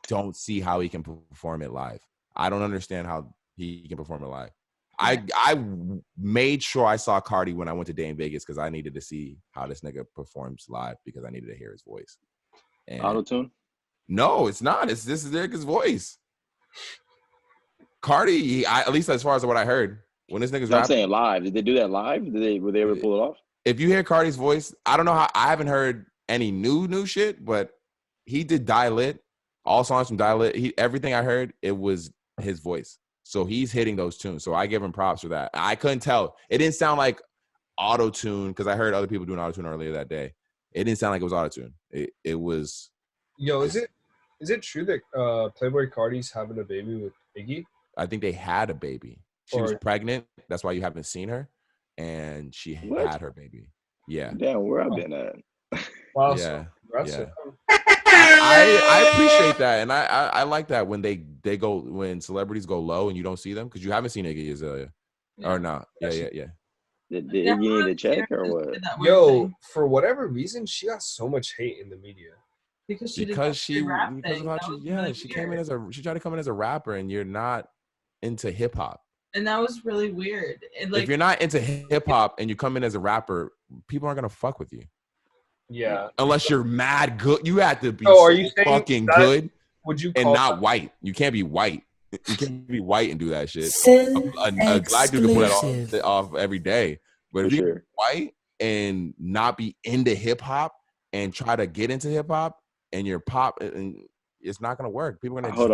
don't see how he can perform it live. I don't understand how he can perform it live. I made sure I saw Cardi when I went to Day in Vegas because I needed to see how this nigga performs live because I needed to hear his voice. Auto-tune? No, it's not. This is Nigga's voice. Cardi, at least as far as what I heard, when this nigga's I'm saying live. Did they do that live? Were they able to pull it off? If you hear Cardi's voice, I don't know how. I haven't heard any new shit, but he did Dial-It. All songs from Dial-It. Everything I heard, it was his voice. So he's hitting those tunes. So I give him props for that. I couldn't tell. It didn't sound like auto-tune because I heard other people doing auto-tune earlier that day. It didn't sound like it was auto-tune. It was. Yo, is it true that Playboy Cardi's having a baby with Iggy? I think they had a baby. She was pregnant. That's why you haven't seen her. And she had her baby. Yeah. Damn, where I've been at. Wow. Yeah. I appreciate that. And I like that when they go, when celebrities go low and you don't see them because you haven't seen Iggy Azalea. Or not. Yeah. Did Iggy need a check or what? Yo, for whatever reason, she got so much hate in the media. Because she came in as she tried to come in as a rapper and you're not into hip hop. And that was really weird. And if you're not into hip hop and you come in as a rapper, people aren't gonna fuck with you. Yeah. Unless you're mad good. You have to be fucking good. Would you and not white. You can't be white. You can't be white and do that shit. A black dude can pull that off every day. But if you're white and not be into hip hop and try to get into hip hop and you're pop, and it's not gonna work. People are gonna hold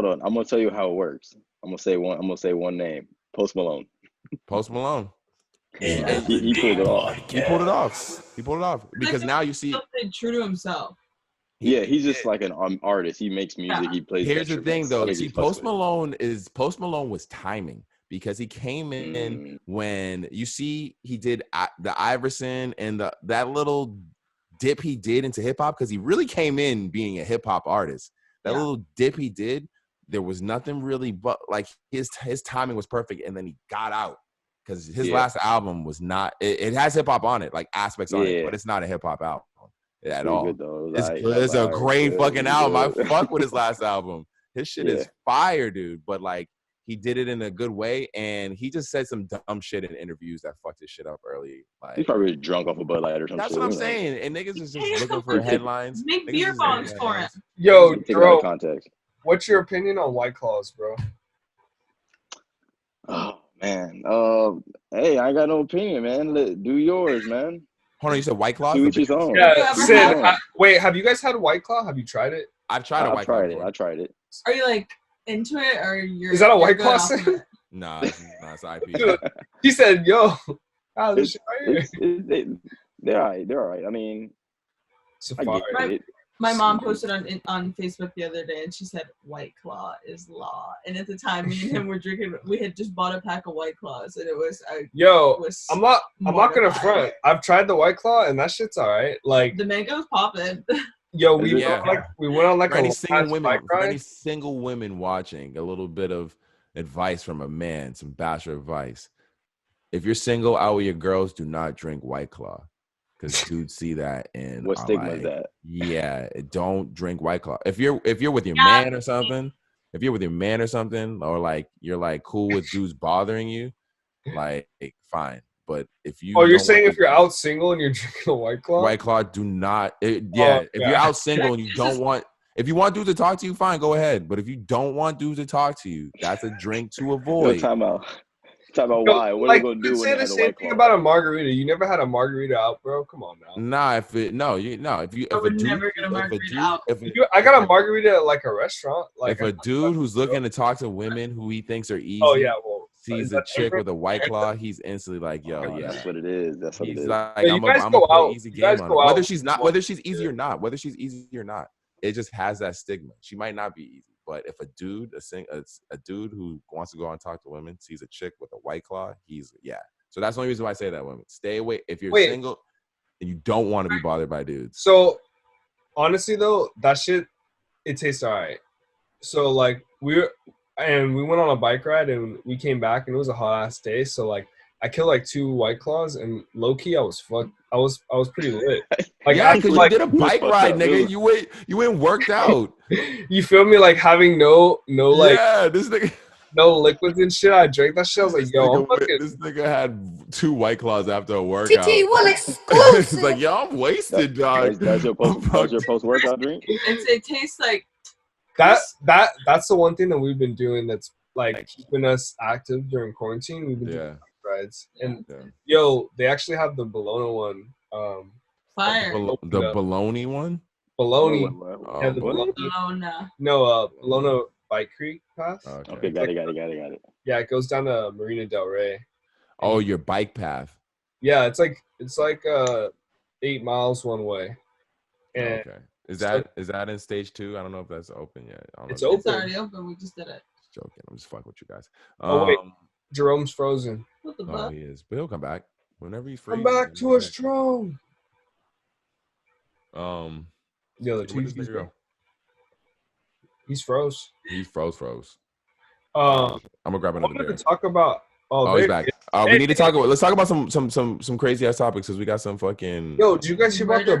on. I'm gonna tell you how it works. I'm gonna say one name. Post Malone. Post Malone. And he pulled it off. He pulled it off because now you see true to himself. Yeah, he's just like an artist. He makes music. He plays. Here's the thing, though. See, Post Malone was timing because he came in when you see he did the Iverson and that little dip he did into hip hop, because he really came in being a hip hop artist. That little dip he did, there was nothing really but like his timing was perfect, and then he got out because his last album was not. It has hip hop on it, like aspects on it, but it's not a hip hop album at all. Good, though. It's good. It's a great fucking album. I fuck with his last album. His shit is fire, dude. But like, he did it in a good way, and he just said some dumb shit in interviews that fucked his shit up early. Like, he's probably drunk off a Bud Light or something. That's what I'm saying. And niggas is just looking for headlines. Make beer bongs for him. Yo, bro, context. What's your opinion on White Claws, bro? Oh man, hey, I ain't got no opinion, man. Do yours, man. Hold on, you said White Claw? Yeah, Sid, wait, have you guys had a White Claw? Have you tried it? I've tried a White Claw. I tried it. Are you like into it, or you're? Is that a White Claw, Sid? Nah, it's IP. He said, "Yo, this shit right here." They're all right. I mean, my mom posted on Facebook the other day, and she said White Claw is law. And at the time, me and him were drinking. We had just bought a pack of White Claws, and it was. I'm not gonna front. I've tried the White Claw, and that shit's all right. Like the mango's popping. Yo, we went on like for any single women watching, a little bit of advice from a man, some bachelor advice. If you're single out with your girls, do not drink White Claw. Because dudes see that and what stigma is that? Yeah, don't drink White Claw. If you're with your man or something, or like you're like cool with dudes bothering you, like fine. But if you you're saying if you're out single and you're drinking a White Claw, do not. If you're out single and you don't want, if you want dudes to talk to you, fine, go ahead. But if you don't want dudes to talk to you, that's a drink to avoid. Time out why? What are you gonna do when you have a White Claw? About a margarita. You never had a margarita out, bro. Come on now. Nah, if a dude, I got a margarita at like a restaurant. Like if a dude who's looking to talk to women who he thinks are easy, sees a chick with a White Claw, he's instantly like, yo, that's what it is. That's what it is. Like, I'm gonna put easy game on her. Whether she's easy or not, it just has that stigma. She might not be easy. But if a dude who wants to go out and talk to women sees a chick with a White Claw, So that's the only reason why I say that, women. Stay away. If you're single and you don't want to be bothered by dudes. So, honestly, though, that shit, it tastes all right. So, like, we went on a bike ride and we came back and it was a hot-ass day. So, like, I killed like 2 White Claws and low-key, I was pretty lit. Like, yeah, because you did a bike ride, nigga. You went worked out. You feel me? Like having no like this nigga, no liquids and shit. I drank that shit. I was like, yo, this nigga had 2 White Claws after a workout. TT will exclusive. He's like, yo, I'm wasted, dog. That's your post-workout drink? It tastes like that's the one thing that we've been doing that's like keeping us active during quarantine. We've been doing rides. And yo, they actually have the Bologna one. Fire. The bologna one? Bologna. Oh, Bologna. No, Bologna Bike Creek Path. Okay, got it. Yeah, it goes down to Marina Del Rey. Oh, your bike path. Yeah, it's like 8 miles one way. And okay. Is that in stage 2? I don't know if that's open yet. It's open. It's already open. We just did it. Just joking. I'm just fucking with you guys. Wait. Jerome's frozen. What the fuck? He is. But he'll come back whenever he's free. Come back to us, Jerome. Yo, the TV's go. He's froze. He froze. I'm gonna grab another beer. To talk about. Oh, he's back. We need to talk about. Let's talk about some crazy ass topics because we got some fucking. Yo, did you guys hear about the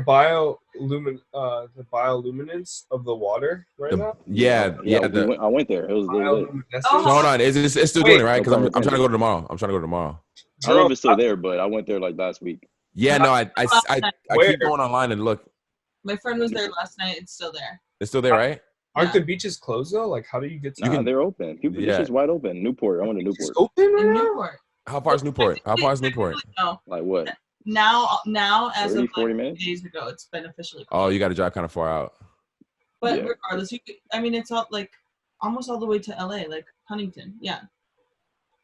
bioluminescence of the water right now? Yeah. I went there. It was hold on, it's still doing it right? Because I'm trying to go tomorrow. I don't know if it's still there, but I went there like last week. Yeah, no, I keep going online and look. My friend was there last night. It's still there. It's still there, right? Aren't the beaches closed though? Like, how do you get to? They're open. It's just wide open. Newport. I went to Newport. It's open right now? Newport. How far is Newport? No. Like what? Now, as 30, of 40 minutes? days ago, it's been officially closed. Oh, you got to drive kind of far out. But regardless, it's all like almost all the way to LA, like Huntington. Yeah.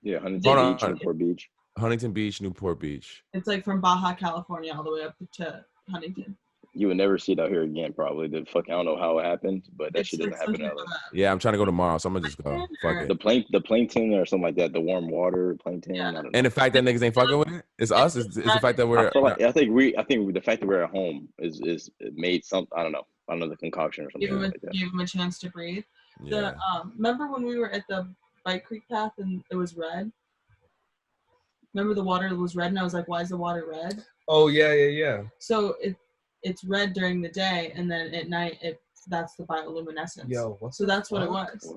Yeah, Huntington Beach, Newport Beach. Huntington Beach, Newport Beach. It's like from Baja, California, all the way up to Huntington. You would never see it out here again, probably. I don't know how it happened, but that shit doesn't happen in LA. Yeah, I'm trying to go tomorrow, so I'm gonna just go. Fuck it. The plankton or something like that, the warm water plankton. Yeah. I don't know. And the fact that niggas ain't fucking with it, it's us. It's the fact that we're. I think the fact that we're at home is made some. I don't know the concoction or something like that. Give them a chance to breathe. Yeah. Remember when we were at the Bike Creek path and it was red? Remember the water was red and I was like, why is the water red? Oh yeah. So it's red during the day and then at night that's the bioluminescence. Yo, so that's what it was.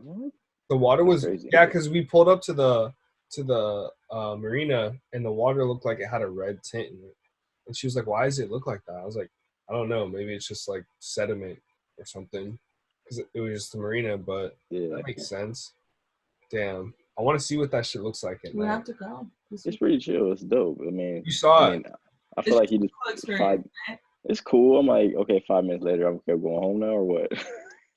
The water was because we pulled up to the marina and the water looked like it had a red tint in it. And she was like, why does it look like that? I was like, I don't know, maybe it's just like sediment or something. Because it was just the marina, but that makes sense. Damn. I want to see what that shit looks like at night. We have to go. It's pretty chill. It's dope. I mean, you saw it. I feel like he just it's cool. I'm like, okay, 5 minutes later, I'm going home now or what?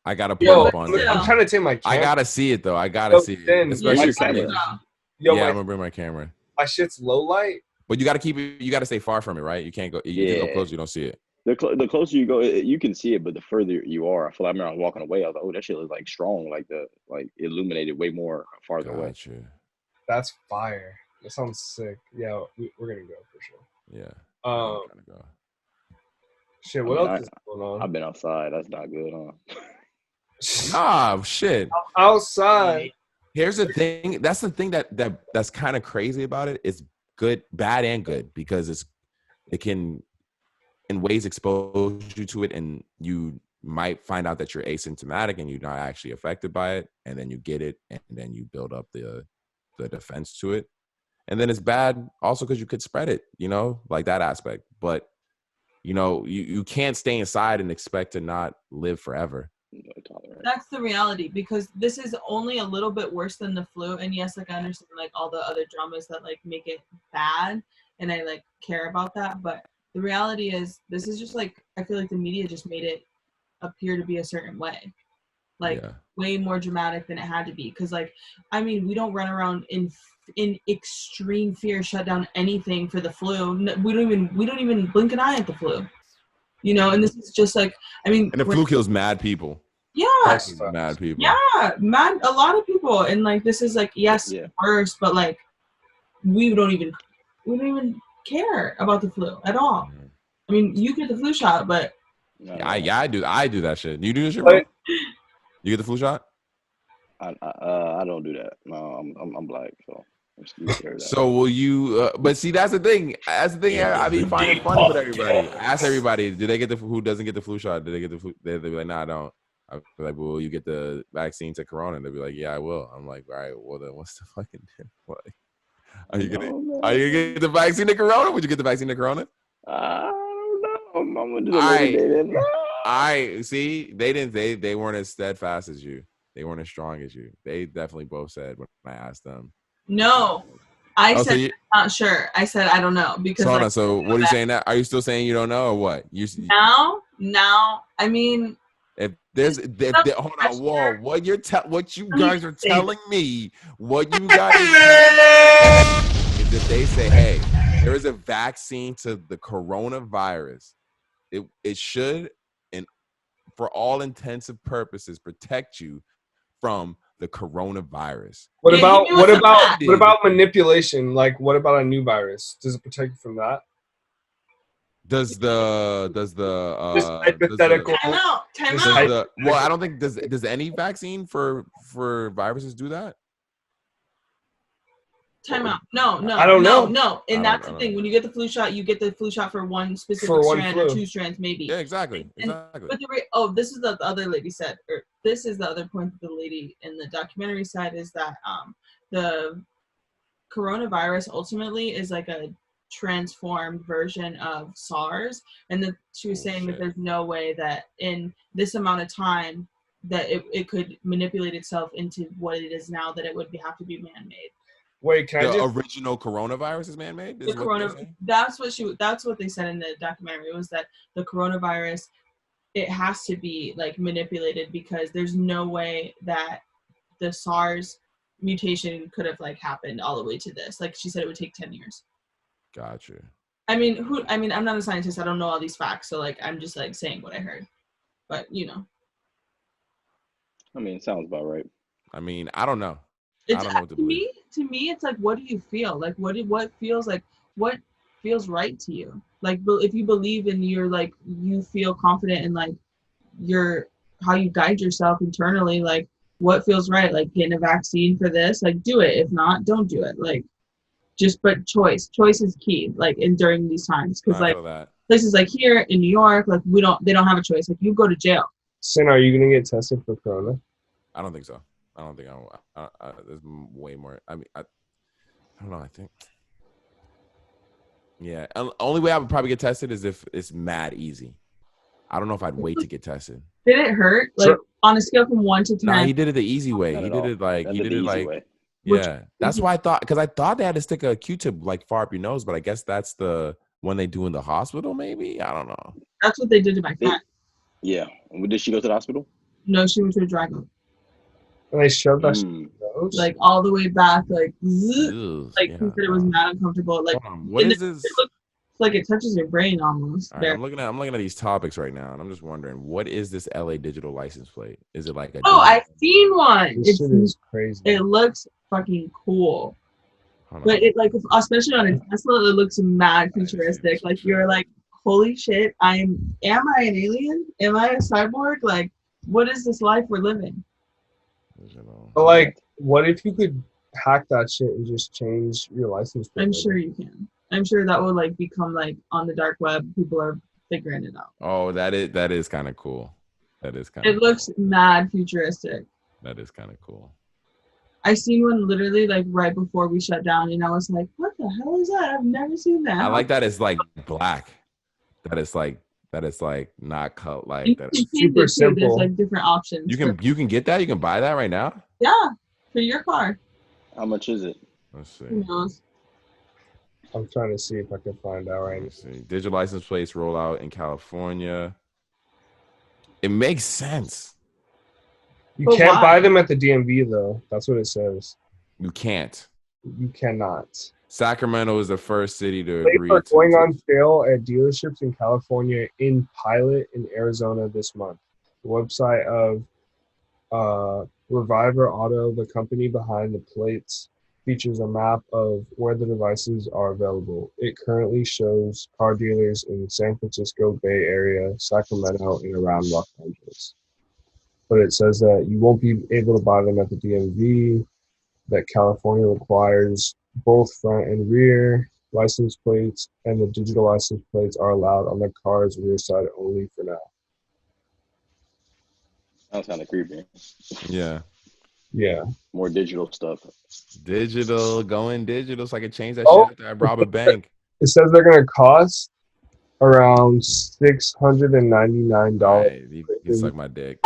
I gotta pull up on it. I'm trying to take my camera. I gotta see it though. I gotta see it. Especially I'm gonna bring my camera. My shit's low light. But you gotta keep it. You gotta stay far from it, right? You can't go. If you go close, you don't see it. The closer you go, you can see it, but the further you are, I feel like I remember walking away. I was like, oh, that shit was like strong, like illuminated way more farther away. That's fire. That sounds sick. Yeah, we're gonna go for sure. Yeah. Go. Shit, what else is going on? I've been outside. That's not good, huh? Ah, shit. Outside. Here's the thing. That's the thing that's kind of crazy about it. It's good, bad, and good because it can in ways expose you to it, and you might find out that you're asymptomatic and you're not actually affected by it, and then you get it, and then you build up the defense to it. And then it's bad also because you could spread it, like that aspect. But, you can't stay inside and expect to not live forever. That's the reality because this is only a little bit worse than the flu. And yes, like I understand like all the other dramas that like make it bad and I like care about that. But the reality is this is just like, I feel like the media just made it appear to be a certain way. Like way more dramatic than it had to be. Cause like, I mean, we don't run around in extreme fear, shut down anything for the flu. We don't even blink an eye at the flu, and this is just like, I mean. And the flu kills mad people. Yeah. Mad people. Yeah. A lot of people. And like, this is like, worse, but like, we don't even care about the flu at all. I mean, you get the flu shot, but. I do that shit. You do this shit, bro? You get the flu shot? I don't do that. No, I'm black, so I'm scared of that. So will you? But see, that's the thing. I be finding funny with everybody. Ask everybody, do they get who doesn't get the flu shot? Do they get the flu? They'll be like, nah, I don't. I'll be like, well, will you get the vaccine to Corona? And they'll be like, yeah, I will. I'm like, all right, well then, what's the fucking difference? Are you gonna get the vaccine to Corona? Would you get the vaccine to Corona? I don't know. I'm gonna do the I see. They weren't as steadfast as you. They weren't as strong as you. They definitely both said when I asked them. No, I said not sure. I said I don't know because. Hold on. So what are you saying? That are you still saying you don't know or what? Now. I mean, if hold on, whoa, what you guys are telling me, what you guys is that they say, hey, there is a vaccine to the coronavirus. It should, and for all intents and purposes, protect you from the coronavirus. What about manipulation? Like, what about a new virus? Does it protect you from that? Does the hypothetical time out. Well, I don't think does any vaccine for viruses do that? Time out. No. I don't know. No, and that's the thing. When you get the flu shot, you get the flu shot for one specific strand or two strands, maybe. Yeah, exactly. But this is the other lady said, or this is the other point that the lady in the documentary said is that the coronavirus ultimately is like a transformed version of SARS, and that she was saying that there's no way that in this amount of time that it could manipulate itself into what it is now, that it would have to be man-made. Wait, original coronavirus is man-made? That's what they said in the documentary, was that the coronavirus, it has to be like manipulated because there's no way that the SARS mutation could have like happened all the way to this. Like she said, it would take 10 years. Gotcha. I mean, I'm not a scientist. I don't know all these facts, so like, I'm just like saying what I heard. But you know, I mean, it sounds about right. I mean, I don't know. it's I don't know what to to believe. me, it's like, what do you feel? Like, what feels like, what feels right to you? Like, if you believe in your, like, you feel confident in like your how you guide yourself internally, like what feels right, like getting a vaccine for this, like do it. If not, don't do it. Like, just, but choice is key, like in during these times, because like places like here in New York, like they don't have a choice. Like, you go to jail. Sin, are you gonna get tested for corona? I don't think so. I don't think there's way more. I mean, I don't know. I think, yeah. Only way I would probably get tested is if it's mad easy. I don't know if I'd wait to get tested. Did it hurt? Like, sure. On a scale from 1 to 10? Nah, he did it the easy way. He did it like yeah. That's why I thought, because I thought they had to stick a Q-tip like far up your nose, but I guess that's the one they do in the hospital. Maybe, I don't know. That's what they did to my friend. Yeah. Did she go to the hospital? No, she went to a drive-up. And they shoved that nose, like all the way back, like like yeah, he said it was not uncomfortable. Like, what is this? It looks like it touches your brain almost. Right, I'm looking at these topics right now, and I'm just wondering, what is this LA digital license plate? Is it like a? Oh, I've seen one. This shit is crazy. It looks fucking cool. But it, like, especially on a Tesla, it looks mad futuristic. Like, you're like, holy shit, am I an alien? Am I a cyborg? Like, what is this life we're living? But like, what if you could hack that shit and just change your license plate? I'm sure you can. I'm sure that will like become like on the dark web. People are figuring it out. Oh, that is kind of cool. That is kind of. It looks mad futuristic. That is kind of cool. I seen one literally like right before we shut down, and I was like, "What the hell is that? I've never seen that." I like that it's like black. That it's like not cut like that. Super simple. There's like different options. You can get that. You can buy that right now. Yeah, for your car. How much is it? Let's see. Who knows? I'm trying to see if I can find out right now. Let's see. Digital license plates roll out in California. It makes sense. You can't buy them at the DMV though. That's what it says. You can't. You cannot. Sacramento is the first city to agree. Plates are going on sale at dealerships in California, in pilot in Arizona this month. The website of Reviver Auto, the company behind the plates, features a map of where the devices are available. It currently shows car dealers in San Francisco Bay Area, Sacramento, and around Los Angeles. But it says that you won't be able to buy them at the DMV, that California requires both front and rear license plates, and the digital license plates are allowed on the car's rear side only for now. Sounds kind of creepy. Yeah. Yeah. More digital stuff. Going digital so I can change that shit after I rob a bank. It says they're going to cost around $699. Hey, you can suck my dick.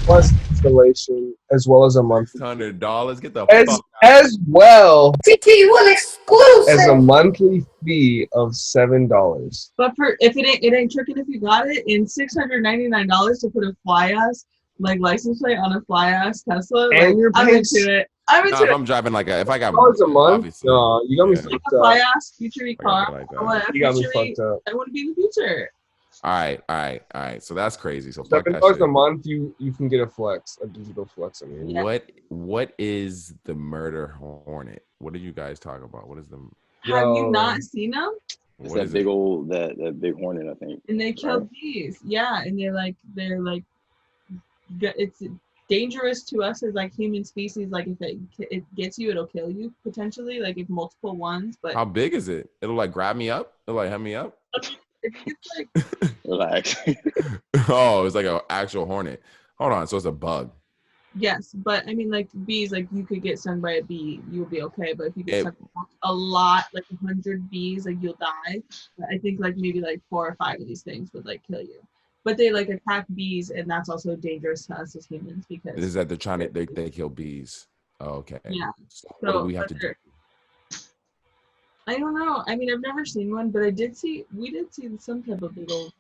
Plus installation, as well as a monthly $600. Get the fuck as well TT1 exclusive as a monthly fee of $7. But if it ain't tricking if you got it in $699 to put a fly ass like license plate on a fly ass Tesla. And like, you're I'm into it. If I'm driving if I got $1 a month, no, you got me fucked up. Fly ass future car. You got me fucked up. I want to be in the future. All right. So that's crazy. So $7 a month, you can get a digital flex. I mean, yeah. What is the murder hornet? What did you guys talk about? What is the? Have you not seen them? It's that big old that big hornet, I think. And they kill bees. Yeah, and they're like it's dangerous to us as like human species. Like if it gets you, it'll kill you potentially. Like if multiple ones. But how big is it? It'll like grab me up. It'll like hem me up. It's like relax. Oh, it's like an actual hornet. Hold on, so it's a bug. Yes, but I mean, like bees, like you could get stung by a bee, you'll be okay. But if you get stung by a lot, like 100 bees, like you'll die. But I think like maybe like 4 or 5 of these things would like kill you. But they like attack bees, and that's also dangerous to us as humans because is that they're trying to they kill bees. Oh, okay. Yeah. So what do we have to do? I don't know. I mean, I've never seen one, but we did see some type of little.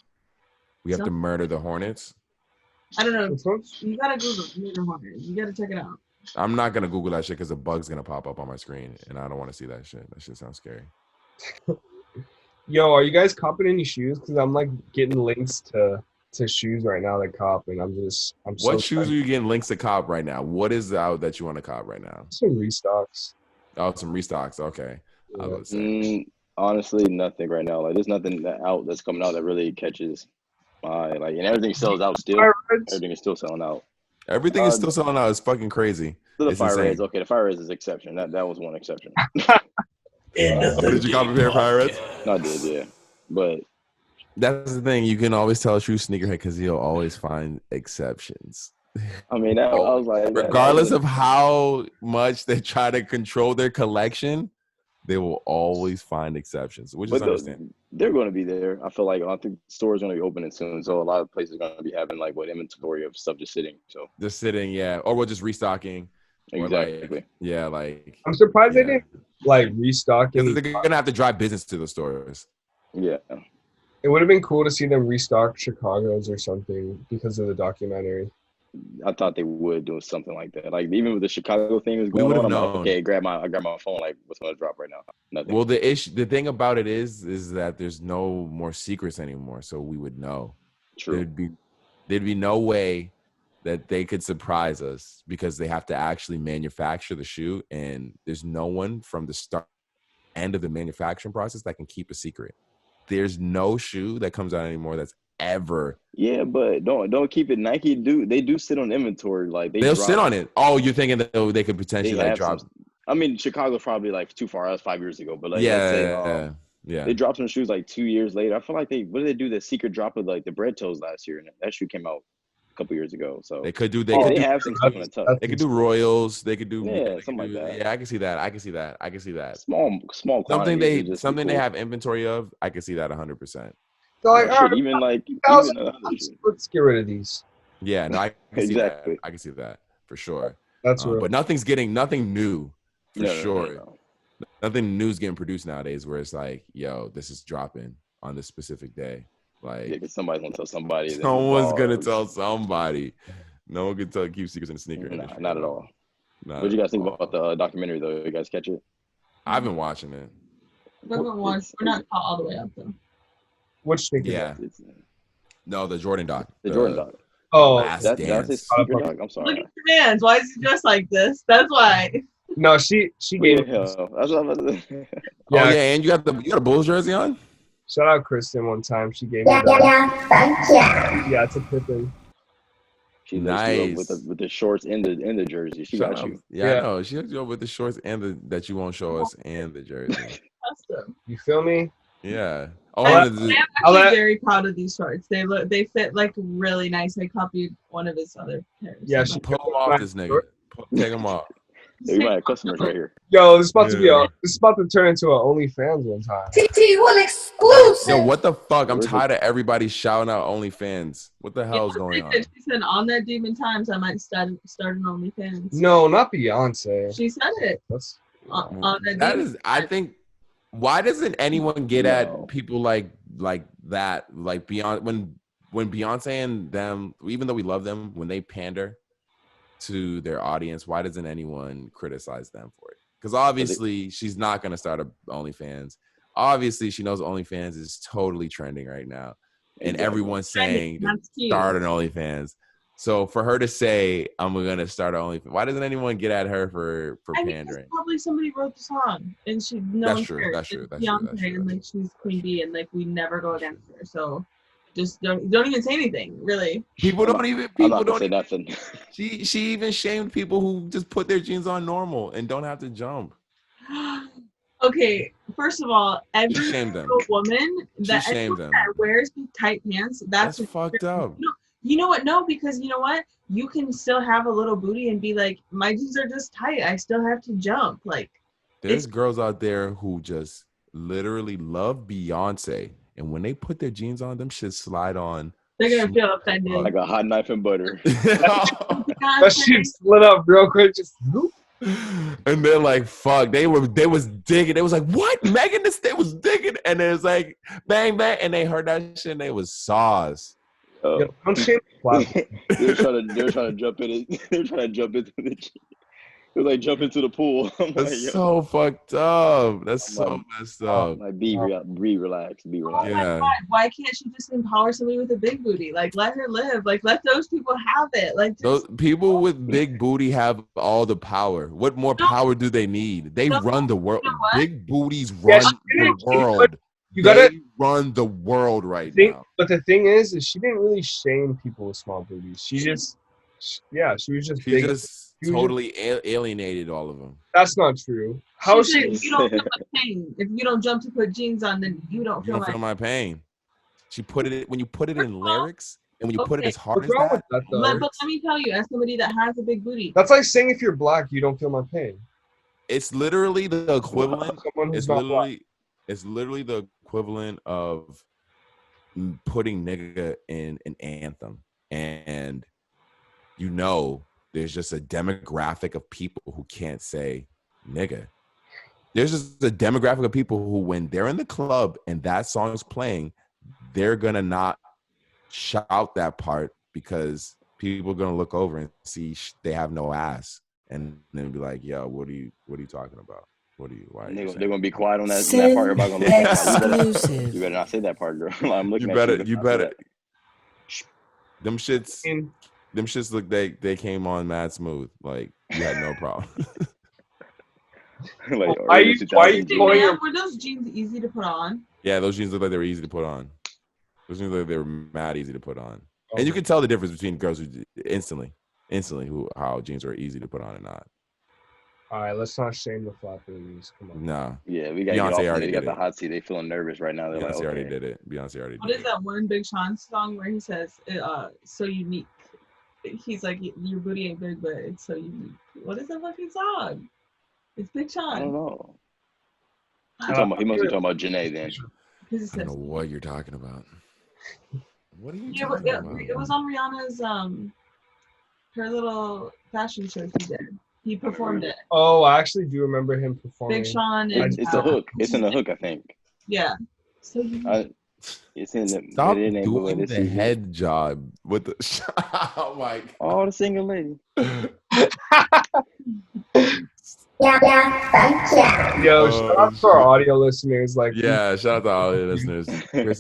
We have to murder the hornets. I don't know. You gotta Google murder hornet. You gotta check it out. I'm not gonna Google that shit because a bug's gonna pop up on my screen, and I don't want to see that shit. That shit sounds scary. Yo, are you guys copping any shoes? Because I'm like getting links to shoes right now that cop, and I'm What shoes are you getting links to cop right now? What is out that you want to cop right now? some restocks. Oh, some restocks. Okay. Yeah. I was say. Honestly, nothing right now. Like, there's nothing that's coming out that really catches my eye. Like, and everything sells out still. Everything is still selling out. Everything is still selling out. It's fucking crazy. The Fire Reds. Okay, the Fire Reds is an exception. That was one exception. Did you cop a pair of Fire Reds? I did, yeah. But that's the thing. You can always tell a true sneakerhead because he'll always find exceptions. I mean, I was like, regardless of how much they try to control their collection, they will always find exceptions, which is understandable. They're going to be there. I feel like I think stores are going to be opening soon, so a lot of places are going to be having like inventory of stuff just sitting. So just sitting, yeah, or we're just restocking. Exactly. Like I'm surprised they didn't like restocking. They're gonna have to drive business to the stores. Yeah. It would have been cool to see them restock Chicago's or something because of the documentary. I thought they would do something like that. Like even with the Chicago thing was going on, I'm like, okay, I grab my phone. Like, what's going to drop right now? Nothing. Well, the thing about it is that there's no more secrets anymore, so we would know. True. There'd be no way that they could surprise us because they have to actually manufacture the shoe, and there's no one from the start end of the manufacturing process that can keep a secret. There's no shoe that comes out anymore that's ever. Yeah, but don't keep it. Nike they do sit on inventory. Like they'll sit on it. Oh, you're thinking that they could potentially like drop. I mean, Chicago's probably like too far. That was 5 years ago, but like yeah. They dropped some shoes like 2 years later. I feel like what did they do? The secret drop of like the bread toes last year, and that shoe came out a couple years ago. So they could do. They have some stuff in the tuck. They could do Royals. They could do something like that. Yeah, I can see that. Small something they have inventory of. I can see that 100%. So like, let's get rid of these. Yeah, no, I can see that. I can see that for sure. That's real. But nothing new for sure. No. Nothing new is getting produced nowadays where it's like, yo, this is dropping on this specific day. Like, yeah, because somebody's gonna tell somebody. Someone's gonna tell somebody. No one can keep secrets in the sneaker industry. Not at all. What do you guys think about the documentary though? You guys catch it? I've been watching it. We haven't watched. We're not all the way up though. Which sneaker? Yeah. No, the Jordan doc. The Jordan doc. Oh, that's his sneaker doc. I'm sorry. Look at your man's. Why is he dressed like this? That's why. No, she gave it. That's what I'm about to say. Yeah, and you got a Bulls jersey on? Shout out Kristen one time. She gave me that. Yeah, it's a Pippen. She nice with the shorts and the jersey. She got you. Yeah, I know. She hooked you up with the shorts and that you won't show us and the jersey. You feel me? Yeah. I'm actually very proud of these shorts. They fit like really nice. I copied one of his other pairs. Yeah, she pull them off this nigga. Take them off. Yeah, you might have customers right here. Yo, this is about to turn into an OnlyFans one time. T1 exclusive. Yo, what the fuck? I'm tired of everybody shouting out OnlyFans. What the hell is going on? She said on that Demon Times I might start an OnlyFans. No, not Beyonce. She said it. I think. Why doesn't anyone get at people like that? Like Beyonce, when Beyonce and them, even though we love them, when they pander to their audience, why doesn't anyone criticize them for it? Because obviously she's not going to start a OnlyFans. Obviously she knows OnlyFans is totally trending right now, and everyone's saying start an OnlyFans. So for her to say I'm going to start an OnlyFans, why doesn't anyone get at her for pandering? Probably somebody wrote the song and she. That's true. That's true. And like she's Queen Bee and like we never go against her. So. Just don't even say anything, really. People don't say nothing. She even shamed people who just put their jeans on normal and don't have to jump. Okay, first of all, every single woman that wears tight pants, that's fucked up. No, you know what? No, because you know what? You can still have a little booty and be like, my jeans are just tight. I still have to jump. Like, there's girls out there who just literally love Beyonce. And when they put their jeans on, them shit slide on. They're gonna feel offended. Like a hot knife and butter. That shit split up real quick. Just whoop. And they're like, fuck. They was digging. They was like, what? Megan they was digging. And it was like, bang, bang. And they heard that shit and they was sauce. They're trying to jump in it. They're trying to jump into the jeans. They like jump into the pool. I'm That's like, yo. so fucked up. That's I'm so like, messed up. Like, be relaxed. Be relaxed. Oh my Yeah. God, why can't she just empower somebody with a big booty? Like, let her live. Like, let those people have it. Like, Those just people with big booty have all the power. What more power do they need? They run the world. You know what? Big booties run the world. You gotta They run the world right think, now. but the thing is she didn't really shame people with small booties. She was just She big. just totally alienated all of them. That's not true. How is She she? said, you don't feel my pain. If you don't jump to put jeans on, then you don't You feel don't feel my my pain. She put it when you put it in lyrics and when you put it Okay. as hard What's as wrong that. with that though? But let me tell you, as somebody that has a big booty, That's like saying if you're black, you don't feel my pain. It's literally the equivalent. Someone who's not black. It's literally the equivalent of putting nigga in an anthem, and you know there's just a demographic of people who can't say nigga. There's just a demographic of people who, when they're in the club and that song is playing, they're gonna not shout that part because people are gonna look over and see they have no ass, and then be like, "Yo, what are you talking about? Why are you They're gonna be quiet on that part. Everybody gonna look at Exclusive. you better not say that part, girl. I'm looking you at better you. you better. Them shits look they came on mad smooth. Like you had no problem. Like, Why you were those jeans easy to put on? Yeah, those jeans look like they were easy to put on. Those jeans look like they were mad easy to put on. And you can tell the difference between girls who instantly how jeans are easy to put on and not. All right, let's not shame the flat booties. Come on. No. Yeah, we got Beyonce to get off. already They got did the it. hot seat. They feeling nervous right now. They're Beyonce like, okay. already did it. Beyonce already What did is it. that one Big Sean song where he says, so unique? He's like, your booty ain't big, but it's so unique. What is that fucking song? It's Big Sean. I don't know. He must be talking about Janae then. I don't know what you're talking about. What are you talking about? It was on Rihanna's her little fashion show she did. He performed it. Oh, I actually do remember him performing. Big Sean and It's a hook. It's in the hook, I think. Yeah. So it's in the. Stop doing the head job with the. Oh my God. Oh, the single lady. Yo, shout out to our audio listeners. Like, yeah, shout out to all the listeners.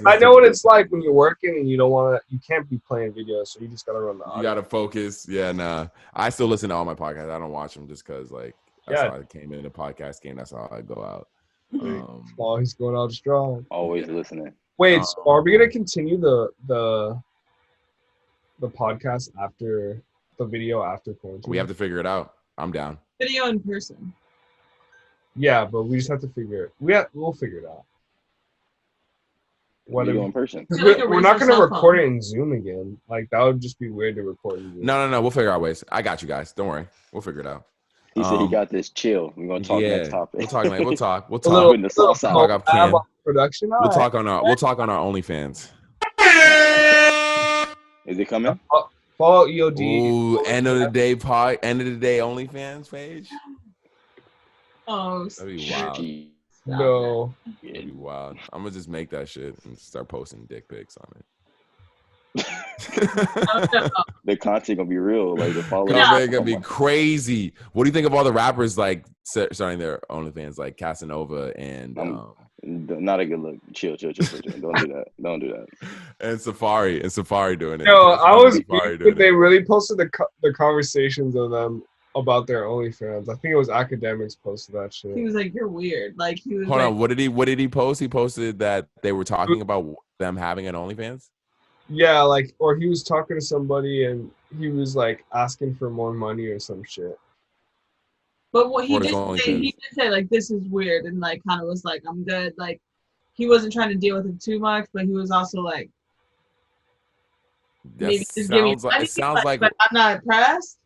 I know what it's like when you're working and you can't be playing videos, so you just gotta run the audio. You gotta focus. Yeah, nah. I still listen to all my podcasts. I don't watch them just because, like, that's how I came in the podcast game. That's how I go out. Oh, he's going out strong. Always listening. Wait, so are we gonna continue the podcast after the video after quarantine? We have to figure it out. I'm down. Video in person. Yeah, but we just have to figure it. We'll figure it out. Video in person. We're not gonna record it in Zoom again. Like that would just be weird to record in Zoom. No. We'll figure out ways. I got you guys. Don't worry. We'll figure it out. He said he got this. Chill. We're gonna talk next topic. We'll talk. We'll talk. We'll talk. talk. The sauce out. Talk off cam. Production. We'll talk on our OnlyFans. Is it coming? Follow EOD. Ooh, end of the day OnlyFans page. Oh, that'd be wild. No. That'd be wild. I'm gonna just make that shit and start posting dick pics on it. The content gonna be real. Like the followers gonna be crazy. What do you think of all the rappers like starting their OnlyFans, like Casanova and not a good look. Chill. Don't do that. Don't do that. And Safari doing it. No, I was. They really posted the conversations of them about their OnlyFans. I think it was academics posted that shit. He was like, "You're weird." Like he was. Hold on. What did he post? He posted that they were talking about them having an OnlyFans. Yeah, like, or he was talking to somebody and he was like asking for more money or some shit. But what he did say, like, this is weird, and like kind of was like, I'm good. Like, he wasn't trying to deal with it too much, but he was also like, maybe just give me money, but I'm not pressed.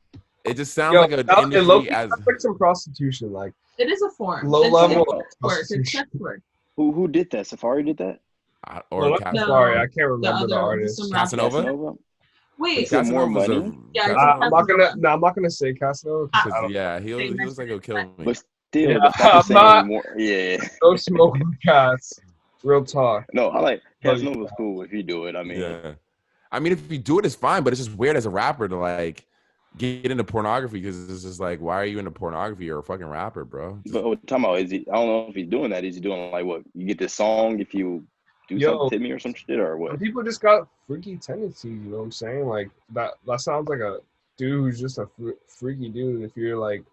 It just sounds like an industry as like some prostitution. Like, it is a form. Low level work. It's sex work. Who did that? Safari did that? Sorry, I can't remember the artist. Casanova? Wait, more money? I'm not gonna say Casanova. Yeah, he looks like he'll kill me. But still, No smoke with cats. Real talk. No, I like Casanova's cool if you do it. I mean, if you do it, it's fine. But it's just weird as a rapper to like, get into pornography because it's just like, why are you into pornography? You're a fucking rapper, bro. But what I'm talking about is he? I don't know if he's doing that. Is he doing like what? You get this song if you do something to me or some shit or what? People just got freaky tendencies. You know what I'm saying? Like that sounds like a dude who's just a freaky dude. If you're like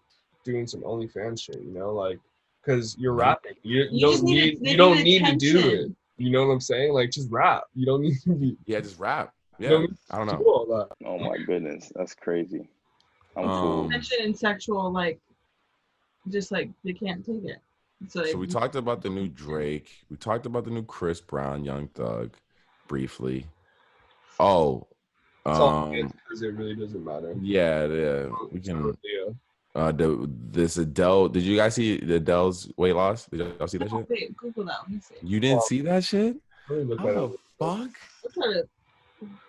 doing some OnlyFans shit, you know, like because you're rapping, you don't need to do it. You know what I'm saying? Like just rap. You don't need to be. Yeah, just rap. Yeah, I don't know. Do all that. Oh my goodness, that's crazy. I'm cool. Attention and sexual, like, just like they can't take it. So we talked about the new Drake. We talked about the new Chris Brown, Young Thug, briefly. Oh, because it really doesn't matter. Yeah. We can. This Adele. Did you guys see the Adele's weight loss? Did y'all see that shit? Wait, Google that. Let me see. You didn't see that shit? Let me look How the fuck?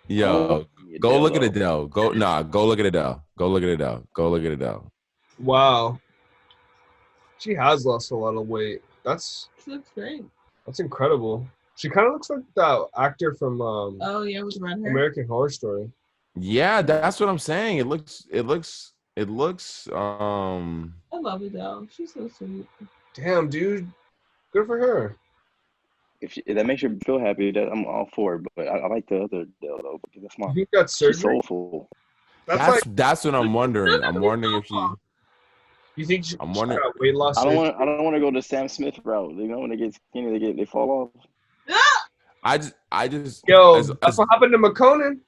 Yo, go look at Adele. Go look at Adele. Go look at Adele. Wow. She has lost a lot of weight. She looks great. That's incredible. She kind of looks like that actor from with red hair. American Horror Story. Yeah, that's what I'm saying. It looks I love Adele. She's so sweet. Damn, dude. Good for her. If that makes you feel happy, I'm all for it. But I like the other Adele though. That's my. You think that's surgery? She's soulful. That's what I'm wondering. I'm wondering if she. You think she I'm wondering. got weight loss? I don't want to go the Sam Smith route. You know, when they get skinny, they fall off. I just. Yo, that's what happened to McConan.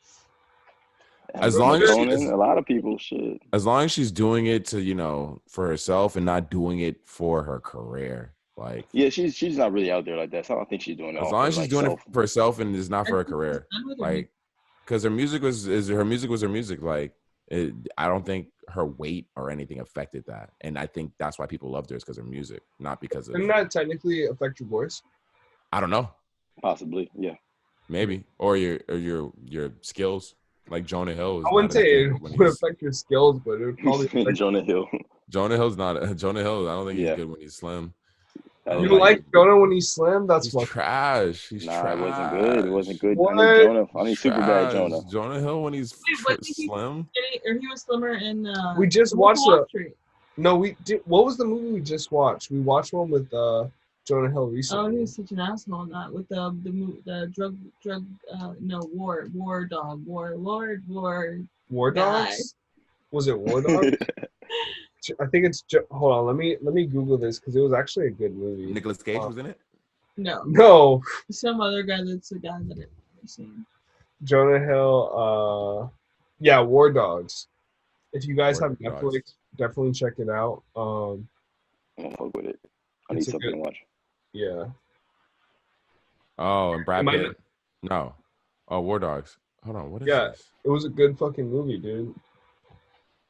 As long as a lot of people shit. As long as she's doing it to for herself and not doing it for her career, like yeah, she's not really out there like that. So I don't think she's doing it. As long as she's doing it for herself and it's not for her career, like because her music was her music. Like I don't think her weight or anything affected that, and I think that's why people loved her is because of her music, not because of. Didn't that technically affect your voice? I don't know. Possibly, yeah. Maybe or your skills. Like Jonah Hill. I wouldn't say it would affect your skills, but it would probably affect Jonah Hill. Jonah Hill's not Jonah Hill. I don't think he's good when he's slim. You don't like Jonah when he's slim? That's trash. He's trash. It wasn't good. It wasn't good. What? I need super bad Jonah. Jonah Hill when he's slim. He was slimmer in. We just watched No, we did. What was the movie we just watched? We watched one with Jonah Hill recently. Oh, he was such an asshole in that with the War Dogs. Was it War Dogs? I think it's. Hold on, let me Google this because it was actually a good movie. Nicolas Cage was in it. No. Some other guy that's a guy that I've never seen. Jonah Hill. Yeah, War Dogs. If you guys have Netflix, definitely check it out. I'm gonna fuck with it. I need something to watch. Yeah. Oh, and Brad Pitt. No. Oh, War Dogs. Hold on. What is this? It was a good fucking movie, dude.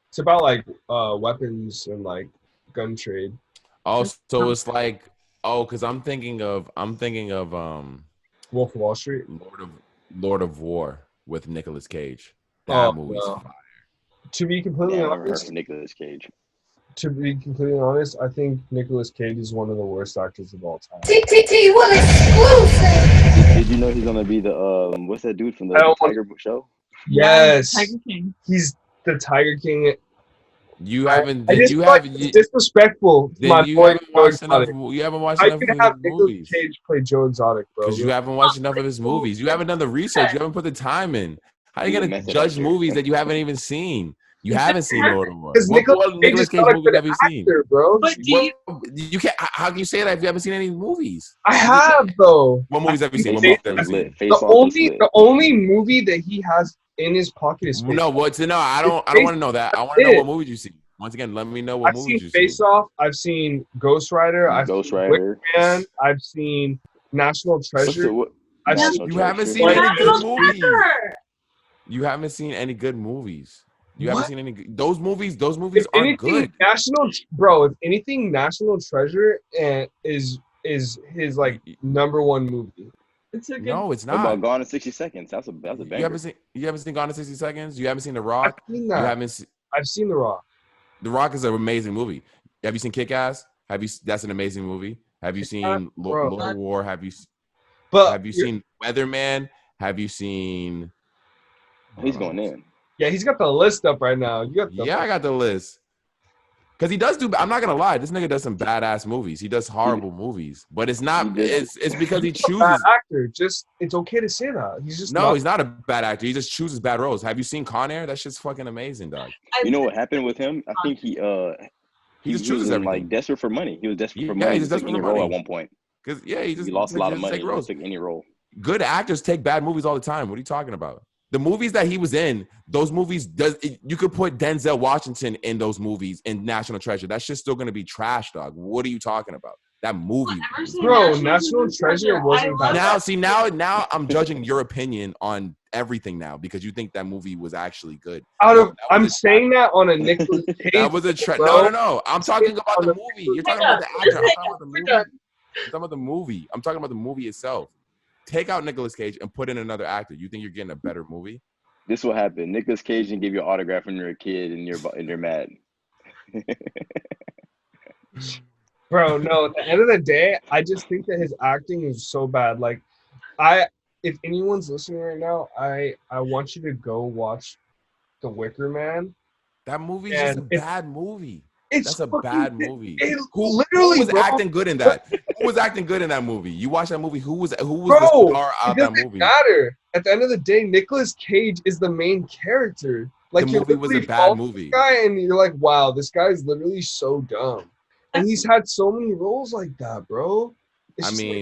It's about like weapons and like gun trade. Oh, so it's like because I'm thinking of Wolf of Wall Street. Lord of War with Nicolas Cage. That movie's fire. To be completely honest, Nicolas Cage. To be completely honest, I think Nicolas Cage is one of the worst actors of all time. TTT, what exclusive! Did you know he's gonna be the what's that dude from the Tiger show? Yes, Tiger King. He's the Tiger King. You haven't. It's disrespectful. You haven't watched enough of his movies. Cage play Joe Exotic, bro. Because you haven't watched enough of his movies. You haven't done the research. You haven't put the time in. How are you gonna judge movies that you haven't even seen? You haven't seen Lord of War. What Nicolas Cage movie have you seen, bro? But you can't. How can you say that if you haven't seen any movies? I have though. What movies have you seen? The only movie that he has in his pocket is no. What's no? I don't want to know that. I want to know what movies you see. Once again, let me know what movies you see. Face Off. I've seen Ghost Rider. I've seen Wickman. I've seen National Treasure. You haven't seen any good movies. You haven't seen any good movies. You haven't seen any. Those movies aren't good. If anything, National Treasure is his like number one movie. No, it's not. What about Gone in 60 Seconds? That's a banger. You haven't seen Gone in 60 Seconds? You haven't seen The Rock? I've seen The Rock. The Rock is an amazing movie. Have you seen Kick-Ass? That's an amazing movie. Have you seen Lord of War? Have you seen Weatherman? Have you seen? He's going in. Yeah, he's got the list up right now. You got the Yeah, I got the list. Because he does do. I'm not gonna lie. This nigga does some badass movies. He does horrible movies, but it's not. It's because he chooses. Bad actor. Just it's okay to say that. He's just no. He's not a bad actor. He just chooses bad roles. Have you seen Con Air? That shit's fucking amazing, dog. You know what happened with him? I think he just chooses everything. Like desperate for money. He was desperate for money. He just took any role at one point. Because he lost a lot of money. Take roles. He took any role. Good actors take bad movies all the time. What are you talking about? The movies that he was in, those movies, you could put Denzel Washington in those movies in National Treasure. That shit's still going to be trash, dog. What are you talking about? That movie. Bro, National Treasure wasn't bad. Now I'm judging your opinion on everything now because you think that movie was actually good. I'm saying that on a Nicolas Cage. That was a no. I'm talking about the movie. You're talking about the actor. I'm talking about the movie. I'm talking about the movie. I'm talking about the movie itself. Take out Nicolas Cage and put in another actor. You think you're getting a better movie? This will happen. Nicolas Cage didn't give you an autograph when you're a kid and you're mad. Bro, no. At the end of the day, I just think that his acting is so bad. Like, if anyone's listening right now, I want you to go watch The Wicker Man. That movie is just a bad movie. That's a bad movie. Who was acting good in that? Who was acting good in that movie? You watch that movie. Who was the star of that movie? Matter. At the end of the day, Nicolas Cage is the main character. Like the movie was a bad movie. Guy, and you're like, wow, this guy is literally so dumb. And he's had so many roles like that, bro.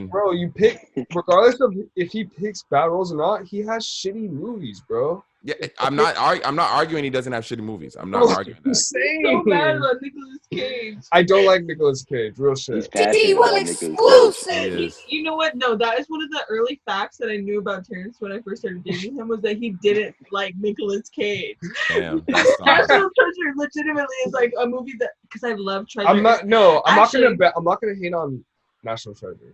Bro, you pick regardless of if he picks bad roles or not, he has shitty movies, bro. Yeah, I'm not arguing he doesn't have shitty movies. I'm not arguing that. So bad about Nicolas Cage. I don't like Nicolas Cage, real shit. Exclusive. You know what? No, that is one of the early facts that I knew about Terrence when I first started dating him was that he didn't like Nicolas Cage. Damn, National Treasure legitimately is like a movie that because I love Treasure. I'm not gonna hate on National Treasure.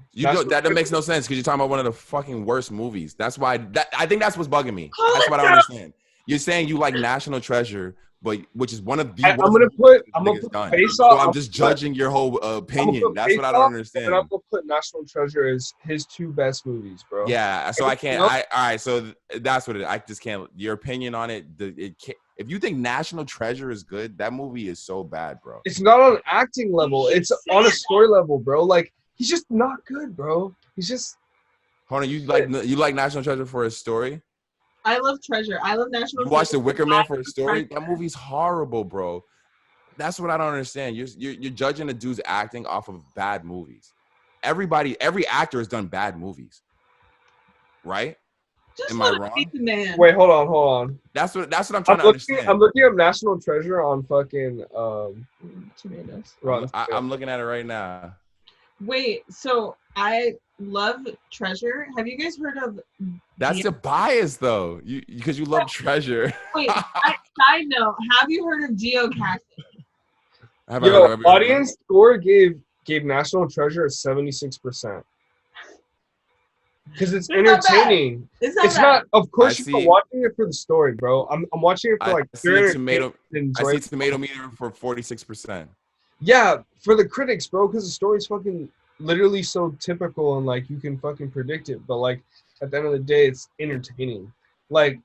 That makes no sense because you're talking about one of the fucking worst movies. That's why I think that's what's bugging me. That's what I don't understand. You're saying you like National Treasure, but which is one of the I'm gonna put Face Off. So I'm just judging your whole opinion. That's what I don't understand. And I'm gonna put National Treasure as his two best movies, bro. Yeah, so I can't. All right, so that's what it is. I just can't. Your opinion on it, if you think National Treasure is good, that movie is so bad, bro. It's not on acting level. It's on a story level, bro. Like. He's just not good, bro. He's just. Hold on, you like National Treasure for his story? I love Treasure. I love National Treasure. You watch The Wicker Man for his story? That movie's horrible, bro. That's what I don't understand. You're judging a dude's acting off of bad movies. Every actor has done bad movies, right? Just Am I wrong? Man. Wait, hold on. That's what I'm trying to understand. I'm looking up National Treasure on fucking Tomatoes. I'm looking at it right now. Wait, so I love Treasure. Have you guys heard of? That's a bias, though. Because you love Treasure. Wait, side note. Have you heard of geocaching? Audience score gave National Treasure a 76%. Because it's entertaining. It's not. Of course, you're watching it for the story, bro. I'm watching it for like. I see tomato meter for 46%. Yeah, for the critics, bro, because the story's fucking literally so typical and like you can fucking predict it. But like at the end of the day, it's entertaining. Like,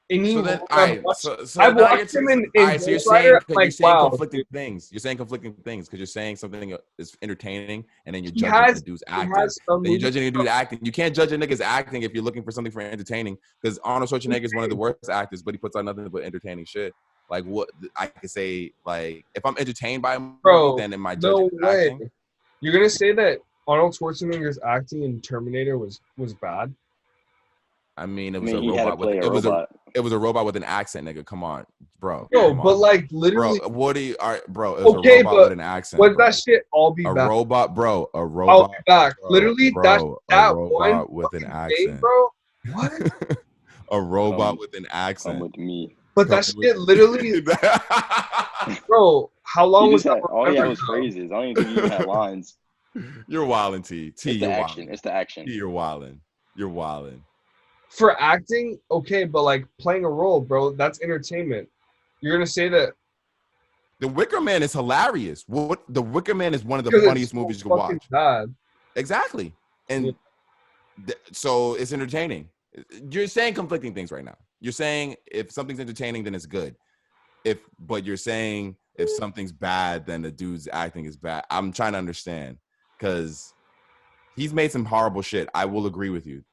I've watched him in so you're saying conflicting things. You're saying conflicting things because you're saying something is entertaining and then you're judging the dude's acting. Then you're judging the dude's acting. You can't judge a nigga's acting if you're looking for something for entertaining because Arnold Schwarzenegger is one of the worst actors, but he puts out nothing but entertaining shit. Like what I could say, like if I'm entertained by a movie, then am I judging acting? You're gonna say that Arnold Schwarzenegger's acting in Terminator was bad? I mean, it was a robot. It was a robot with an accent, nigga. Come on, bro. Yo, but like literally, bro, what do you? All right, bro. It was a robot with an accent. Was that shit? I'll be back. A robot, bro. A robot. I'll be back. Bro, literally, bro, that robot with an accent, bro. What? A robot with an accent. Come with me. But that shit literally, bro. How long was that? All he had was phrases. I don't even think he even had lines. You're wildin', T. It's the action. It's the action. T, you're wildin'. You're wildin'. For acting, okay, but like playing a role, bro, that's entertainment. You're gonna say that The Wicker Man is hilarious. The Wicker Man is one of the funniest movies you can watch. Bad. Exactly, and so it's entertaining. You're saying conflicting things right now. you're saying if something's entertaining, then it's good. But you're saying if something's bad, then the dude's acting is bad. I'm trying to understand because he's made some horrible shit. I will agree with you.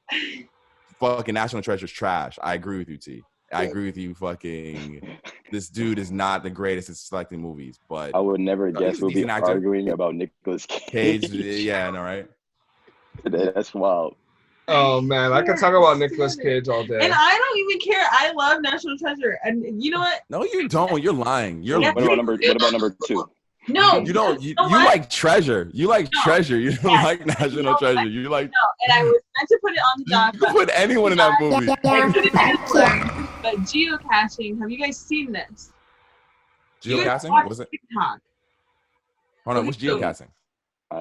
Fucking National Treasure's trash. I agree with you, T. I agree with you. Fucking this dude is not the greatest at selecting movies, but I would never guess we'll be arguing about Nicolas Cage. Yeah, I know, right? That's wild. Oh man, I could talk about Nicolas Cage all day. And I don't even care. I love National Treasure. And you know what? No, you don't. You're lying. What about number 2? No. You don't. You like Treasure. You like Treasure. You don't like National Treasure. You like. No, and I was meant to put it on the doc. You put anyone in that movie. But geocaching, have you guys seen this? Geocaching? Was it? TikTok. Hold on. What's geocaching?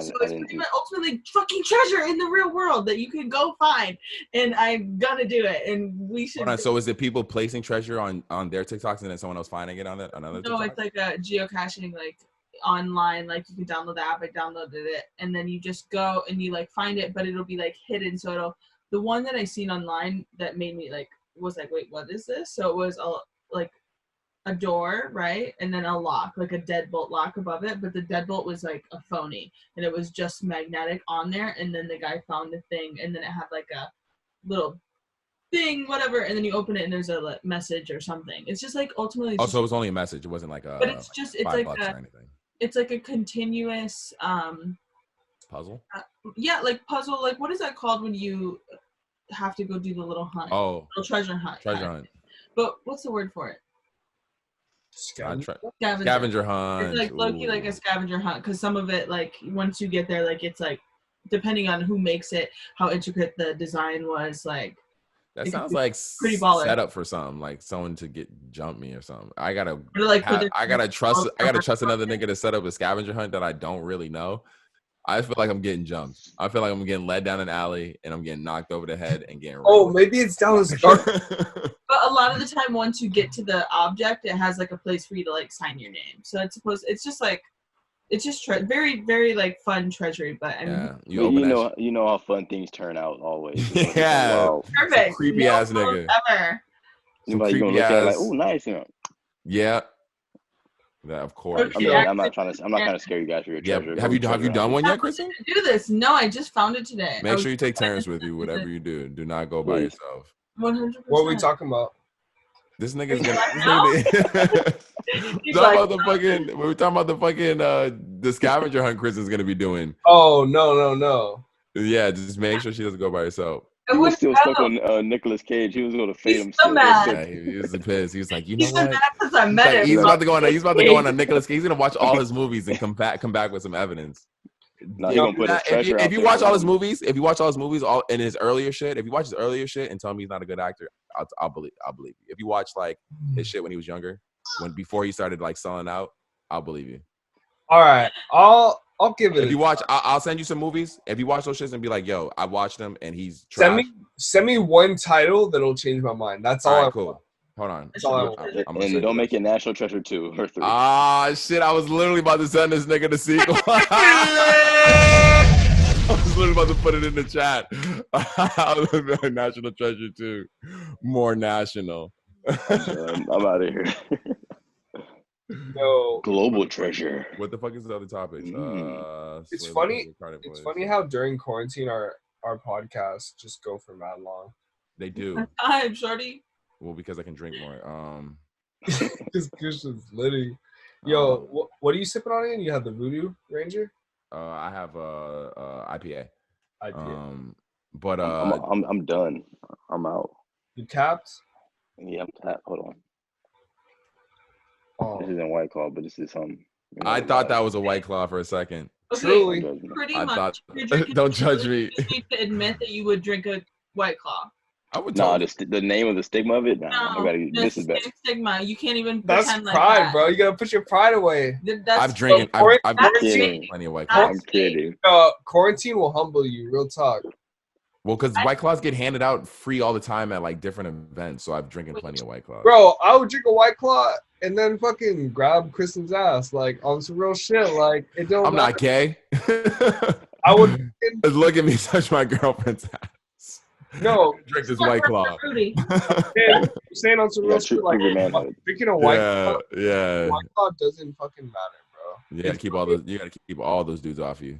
So it's pretty much ultimately fucking treasure in the real world that you can go find, and I'm gonna do it, and we should. Hold on, so is it people placing treasure on their TikToks and then someone else finding it on another? No, TikTok? it's like a geocaching, like online, like you can download the app. I downloaded it, and then you just go and you like find it, but it'll be like hidden. So the one that I seen online that made me like was like, wait, what is this? So it was a door, right? And then a lock, like a deadbolt lock above it. But the deadbolt was like a phony and it was just magnetic on there. And then the guy found the thing and then it had like a little thing, whatever. And then you open it and there's a message or something. It's just like ultimately. So it was only a message. It wasn't like a. But it's just, it's like or anything. It's like a continuous. Puzzle? Yeah, like puzzle. Like what is that called when you have to go do the little hunt? Oh. Little treasure hunt. Treasure hunt. But what's the word for it? Scavenger hunt. It's like low-key like a scavenger hunt because some of it, like once you get there, like it's like depending on who makes it, how intricate the design was, like that sounds like pretty baller. Set up for something, like someone to jump me or something. I gotta trust another nigga to set up a scavenger hunt that I don't really know. I feel like I'm getting jumped. I feel like I'm getting led down an alley and I'm getting knocked over the head and getting. Oh, maybe it's down this dark. But a lot of the time, once you get to the object, it has like a place for you to like sign your name. So it's just like, it's just very, very like fun treasury. But I mean, yeah, you know how fun things turn out always. Yeah, perfect. Creepy ass nigga. Ever. You're like, gonna look at it like, oh, nice. Yeah. Yeah, of course. Okay, I'm not trying to scare you guys for your treasure. Have you done one yet, Kristen? Do this? No, I just found it today. Make sure you take Terrence with you. Whatever you do, do not go by yourself. 100%. What are we talking about? This nigga's gonna. We're talking about the fucking the scavenger hunt Kristen's gonna be doing. Oh no. Yeah, just make sure she doesn't go by herself. He was still stuck on Nicolas Cage. He was going to fade him. So mad. Yeah, he was pissed. He was like, you know what? He's about to go on. He's about to go on a Nicolas Cage. He's gonna watch all his movies and come back with some evidence. If you watch all his movies, all in his earlier shit, if you watch his earlier shit and tell me he's not a good actor, I'll believe you. If you watch like his shit when he was younger, before he started like selling out, I'll believe you. All right, I'll give it. If you watch, I'll send you some movies. If you watch those shits and be like, yo, I watched them and he's trash. Send me one title that'll change my mind. That's all. Right, cool. Hold on. That's all I want. And don't make it National Treasure 2 or 3. Ah, shit. I was literally about to send this nigga the sequel. I was literally about to put it in the chat. National Treasure 2. More national. I'm out of here. No. Global treasure. What the fuck is the other topics? It's funny. It's funny how during quarantine our podcasts just go for mad long. They do. I'm shorty. Well, because I can drink more. This Christian's litty. Yo, what are you sipping on again? You have the Voodoo Ranger? I have IPA. But I'm done. I'm out. You capped? Yeah, I'm tapped. Hold on. Oh. This isn't White Claw, but this is something. I thought that was a White Claw for a second. Okay, truly. Pretty much. Don't judge me. You need to admit that you would drink a White Claw. I would. No, the name of the stigma of it. This is better. Stigma. You can't even. That's pretend pride, like that. Bro. You gotta put your pride away. I've drank plenty of White Claws. I'm kidding. Quarantine will humble you. Real talk. Well, because White Claws get handed out free all the time at like different events, so I've drinking plenty of White Claws. Bro, I would drink a White Claw and then fucking grab Kristen's ass like on some real shit. Like it don't. I'm not gay. I would look at me touch my girlfriend's ass. No, drink this White Claw. Rudy. I'm saying on some real shit, like drinking a White Claw. Yeah. White Claw doesn't fucking matter, bro. You gotta keep all those. You gotta keep all those dudes off you.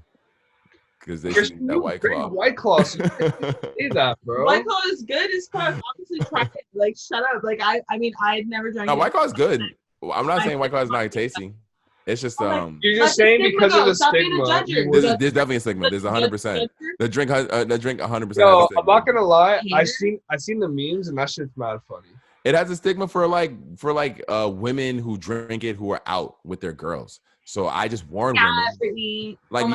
Because they Christian, see that White Claw. White Claw, so you can't say that, bro. White Claw is good as fuck. Honestly, try it. Like, shut up. Like, I mean, I'd never drank it. White Claw is good. I'm not saying White Claw is not tasty. It's just You're just saying because of the stigma. There's definitely a stigma. There's 100%. The drink 100%. Yo, I'm not gonna lie. I seen the memes and that shit's mad funny. It has a stigma for women who drink it who are out with their girls. So I just warn women, like,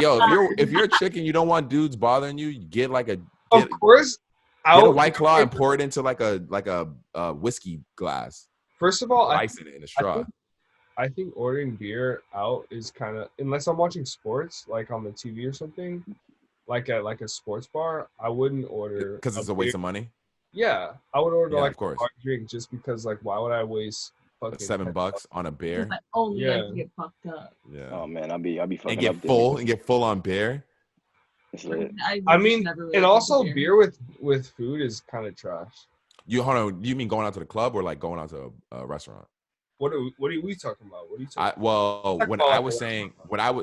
if you're a chick and you don't want dudes bothering you, get get a White Claw and pour it into like a whiskey glass. First of all, ice it in a straw. I think ordering beer out is kind of, unless I'm watching sports like on the TV or something, like at a sports bar, I wouldn't order because it's a waste of money. Yeah, I would order of course. a hard drink just because why would I waste fucking $7 on a beer? Only to get fucked up. Yeah. Oh man, I'll be fucking and get full on beer. I mean, and also beer with food is kind of trash. You mean going out to the club or like going out to a restaurant? What are we talking about? What are you talking about?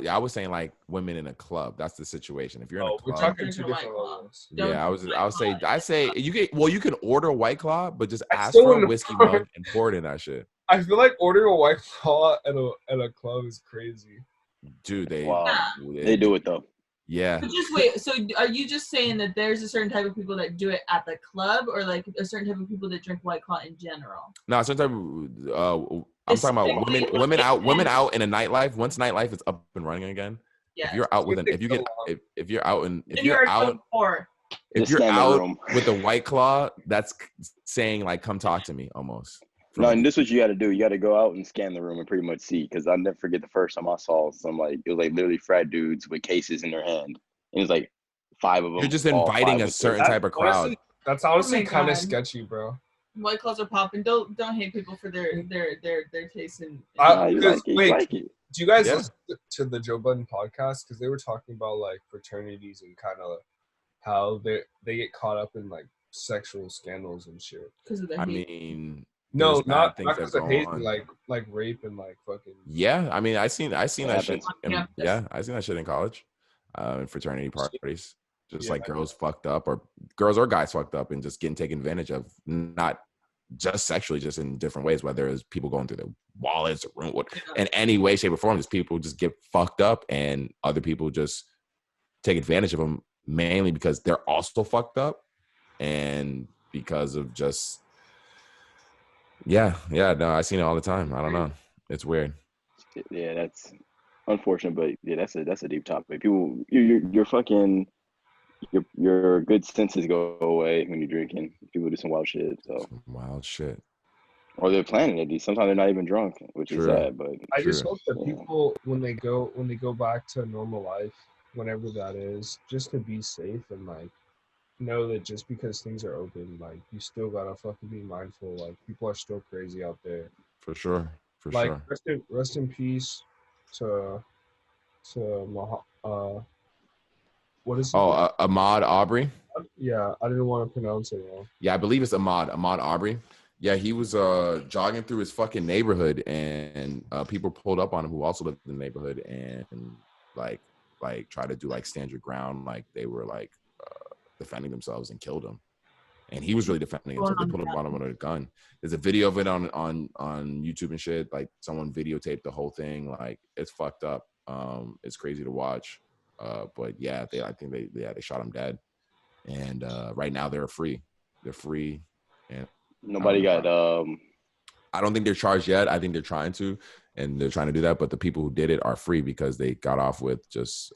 I was saying like women in a club. That's the situation. If you're in a club, we're talking two different levels. Yeah, I say you can order a White Claw, but just ask for a whiskey mug and pour it in that shit. I feel like ordering a White Claw at a club is crazy. Dude, they do it though. Yeah. But just wait. So are you just saying that there's a certain type of people that do it at the club, or like a certain type of people that drink White Claw in general? No, certain type of, I'm talking about women out in a nightlife. Once nightlife is up and running again. Yeah. If you're out with if you're out with a White Claw, that's saying like, come talk to me almost. No, and this is what you got to do. You got to go out and scan the room and pretty much see. Because I'll never forget the first time I saw some it was like literally frat dudes with cases in their hand. And it was like 5 of them. You're just inviting a certain type of crowd. That's honestly kind of sketchy, bro. White Claws are popping. Don't hate people for their taste in. Do you guys listen to the Joe Budden podcast? Because they were talking about like fraternities and kind of how they get caught up in like sexual scandals and shit. Because of their hate. No, not because of hate, like rape and like fucking. Yeah, I mean, I seen that shit. I seen that shit in college, in fraternity parties. Just like girls fucked up, or girls or guys fucked up, and just getting taken advantage of, not just sexually, just in different ways. Whether it's people going through their wallets or in any way, shape, or form, just people just get fucked up, and other people just take advantage of them, mainly because they're also fucked up, and because of just. Yeah, no, I seen it all the time. I don't know. It's weird. Yeah, that's unfortunate, but yeah, that's a deep topic. People, you're fucking, your good senses go away when you're drinking. People do some wild shit. So wild shit. Or they're planning it. Sometimes they're not even drunk, which is sad. But I just hope that people, when they go back to normal life, whenever that is, just to be safe and like. Know that just because things are open, like you still gotta fucking be mindful. Like people are still crazy out there. For sure. Rest in peace to what is Ahmaud Arbery. Yeah, I didn't want to pronounce it wrong. Yeah, I believe it's Ahmaud Arbery. Yeah, he was jogging through his fucking neighborhood, and people pulled up on him who also lived in the neighborhood, and like try to do like stand your ground, like they were like. Defending themselves and killed him, and he was really defending himself. They put him on with a gun. There's a video of it on YouTube and shit. Like someone videotaped the whole thing. Like it's fucked up. It's crazy to watch. But yeah, I think they shot him dead. And right now they're free. They're free. And nobody got. I don't think they're charged yet. I think they're trying to, and they're trying to do that. But the people who did it are free because they got off with just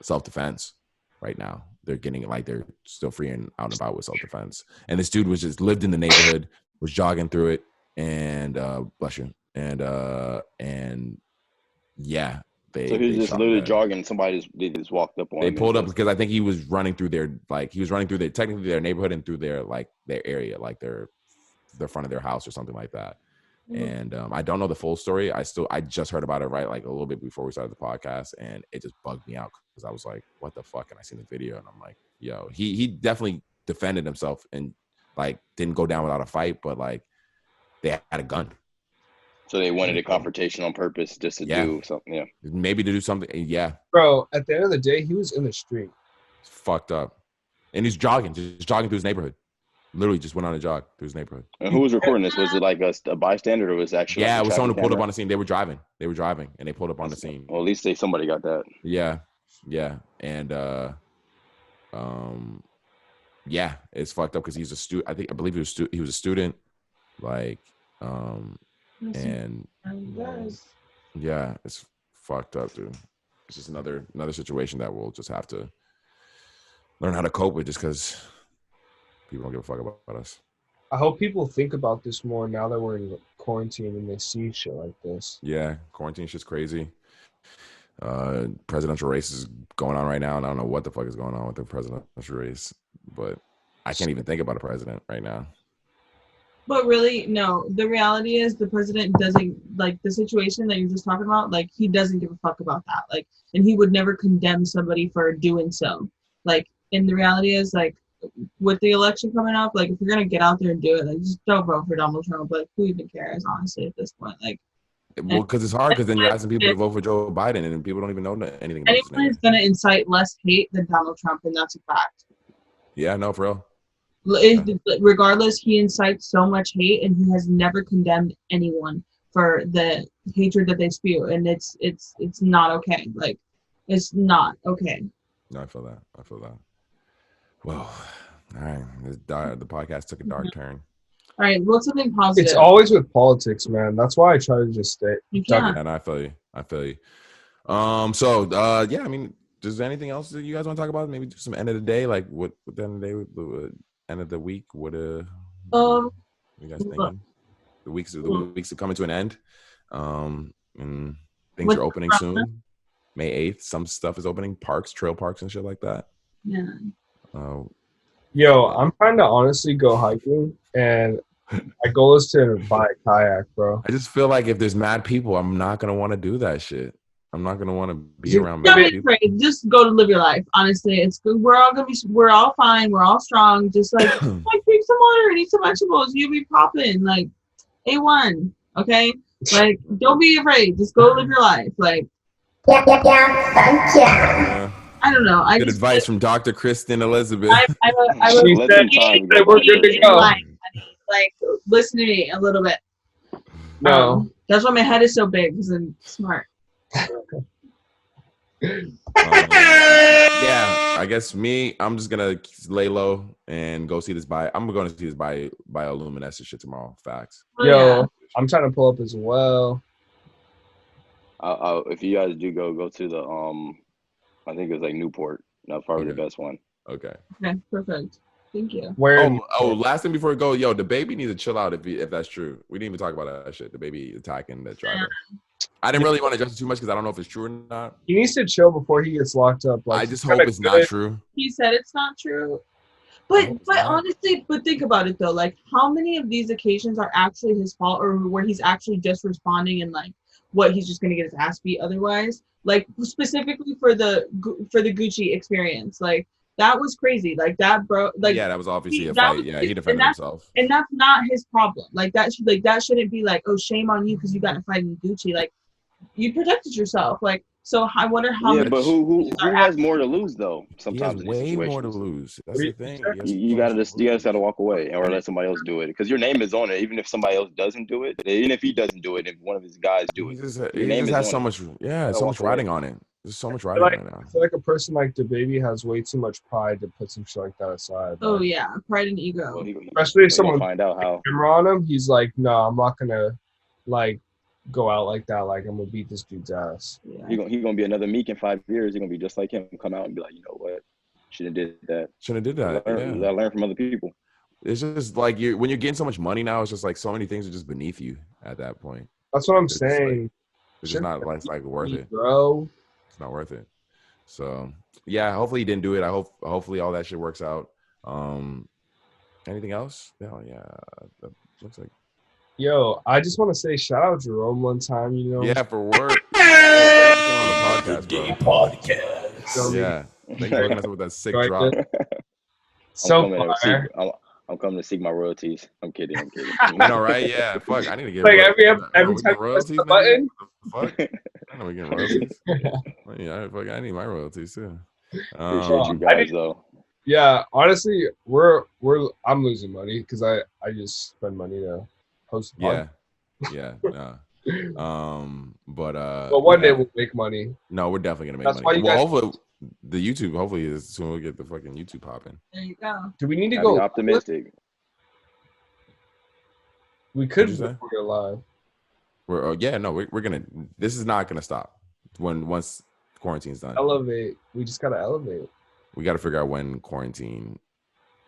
self-defense. Right now, they're getting like they're still free and out and about with self-defense. And this dude was just lived in the neighborhood, was jogging through it, and bless you, and yeah, so he was just literally jogging. Somebody just walked up on him. They pulled up because I think he was running through technically their neighborhood and through their area, like their front of their house or something like that. And I don't know the full story. I just heard about it right like a little bit before we started the podcast, and it just bugged me out because I was like, what the fuck? And I seen the video and I'm like, yo, he definitely defended himself and like didn't go down without a fight, but like they had a gun. So they wanted a confrontation on purpose just to do something. Yeah. Maybe to do something. Yeah. Bro, at the end of the day, he was in the street. It's fucked up. And he's jogging through his neighborhood. Literally just went on a jog through his neighborhood. And who was recording this? Was it like a bystander or was it actually? Yeah, like it was someone who pulled up on the scene. They were driving and they pulled up on the scene. Well, at least somebody got that. Yeah. Yeah. And yeah, it's fucked up because he's a student. I believe he was a student. Like and yeah, it's fucked up, dude. It's just another situation that we'll just have to learn how to cope with just because people don't give a fuck about us. I hope people think about this more now that we're in quarantine and they see shit like this. Yeah, quarantine shit's crazy. Presidential race is going on right now, and I don't know what the fuck is going on with the presidential race, but I can't even think about a president right now. But really, no. The reality is the president doesn't, like, the situation that you're just talking about, like, he doesn't give a fuck about that. Like, and he would never condemn somebody for doing so. Like, and the reality is, like, with the election coming up, like, if you're going to get out there and do it, like, just don't vote for Donald Trump. Like, who even cares, honestly, at this point? Like, well, because it's hard because then you're asking people to vote for Joe Biden and people don't even know anything about this. Anyone is going to incite less hate than Donald Trump, and that's a fact. Yeah, no, for real. Regardless, he incites so much hate, and he has never condemned anyone for the hatred that they spew, and it's not okay. Like, it's not okay. No, I feel that. Well, all right, the podcast took a dark turn. All right, what's something positive? It's always with politics, man. That's why I try to just stay. And I feel you. So yeah, I mean, is there anything else that you guys want to talk about? Maybe just some end of the day, like what the end of the day, end of the week. What you guys thinking? The weeks are coming to an end, and things are opening soon. May 8th, some stuff is opening. Trail parks, and shit like that. Yeah. Yo, I'm trying to honestly go hiking, and my goal is to buy a kayak, bro. I just feel like if there's mad people, I'm not gonna want to do that shit. I'm not gonna want to be around mad people. Just go to live your life. Honestly, it's good. We're all fine. We're all strong. Just like drink some water and eat some vegetables. You'll be popping like A1. Okay, like don't be afraid. Just go live your life. Like yeah. I don't know. Good advice from Dr. Kristen Elizabeth. She said we're good to go. Like, listen to me a little bit. No. That's why my head is so big, because I'm smart. Yeah, I guess I'm just gonna lay low and go see this I'm going to see this bioluminescent shit tomorrow. Facts. Yo, I'm trying to pull up as well. If you guys do go to the I think it was like Newport. That's probably the best one. Okay, perfect. Thank you. Where? Last thing before we go, yo, the baby needs to chill out if that's true. We didn't even talk about that shit. The baby attacking the driver. I didn't really want to address it too much because I don't know if it's true or not. He needs to chill before he gets locked up. Like, I just hope it's not true. He said it's not true. But honestly, think about it though. Like, how many of these occasions are actually his fault, or where he's actually just responding and like what he's just gonna get his ass beat otherwise? Like specifically for the Gucci experience, like that was crazy. Like that, bro. Like yeah, that was obviously a fight. Yeah, he defended himself, and that's not his problem. Like that shouldn't be like, oh, shame on you because you got in a fight in Gucci. Like you protected yourself. Like, so I wonder how. Yeah, but who has more to lose though? Sometimes he has way more to lose. That's the thing. You gotta walk away or let somebody else do it because your name is on it. Even if somebody else doesn't do it, even if he doesn't do it, if one of his guys do it, your name has so much. Yeah, so much riding on it. There's so much riding on it now. I feel like a person like DaBaby has way too much pride to put some shit like that aside. Oh yeah, pride and ego. Well, especially if someone find out how camera on him, he's like, no, I'm not gonna like go out like that. Like I'm gonna beat this dude's ass. Yeah. He's gonna be another Meek in 5 years. He's gonna be just like him. Come out and be like, you know what? Shouldn't have did that. I learn from other people. It's just like when you're getting so much money now. It's just like so many things are just beneath you at that point. That's what I'm saying. It's just not like worth it, bro. It's not worth it. So yeah, hopefully he didn't do it. Hopefully all that shit works out. Anything else? Yeah, that looks like Yo, I just want to say shout out Jerome one time, you know. Yeah, for work. Thanks for coming on the podcast, bro. Feel me? Yeah. Thanks for hooking us up with that sick Right drop. So far. I'm coming to seek my royalties. I'm kidding. I know, right? Yeah. Fuck. I need to get Like every we time get you press royalties, the nigga? button. What the fuck? I know we getting royalties. Yeah, fuck, I need my royalties too. Appreciate you guys though. Yeah, honestly, I'm losing money because I just spend money to host. Yeah. But one day we'll make money. No, we're definitely gonna make That's money. why you guys. Hopefully is soon we'll get the fucking YouTube popping. There you go. Do we need to go optimistic? We could record live. We're gonna. This is not gonna stop once quarantine's done. Elevate. We just gotta elevate. We got to figure out when quarantine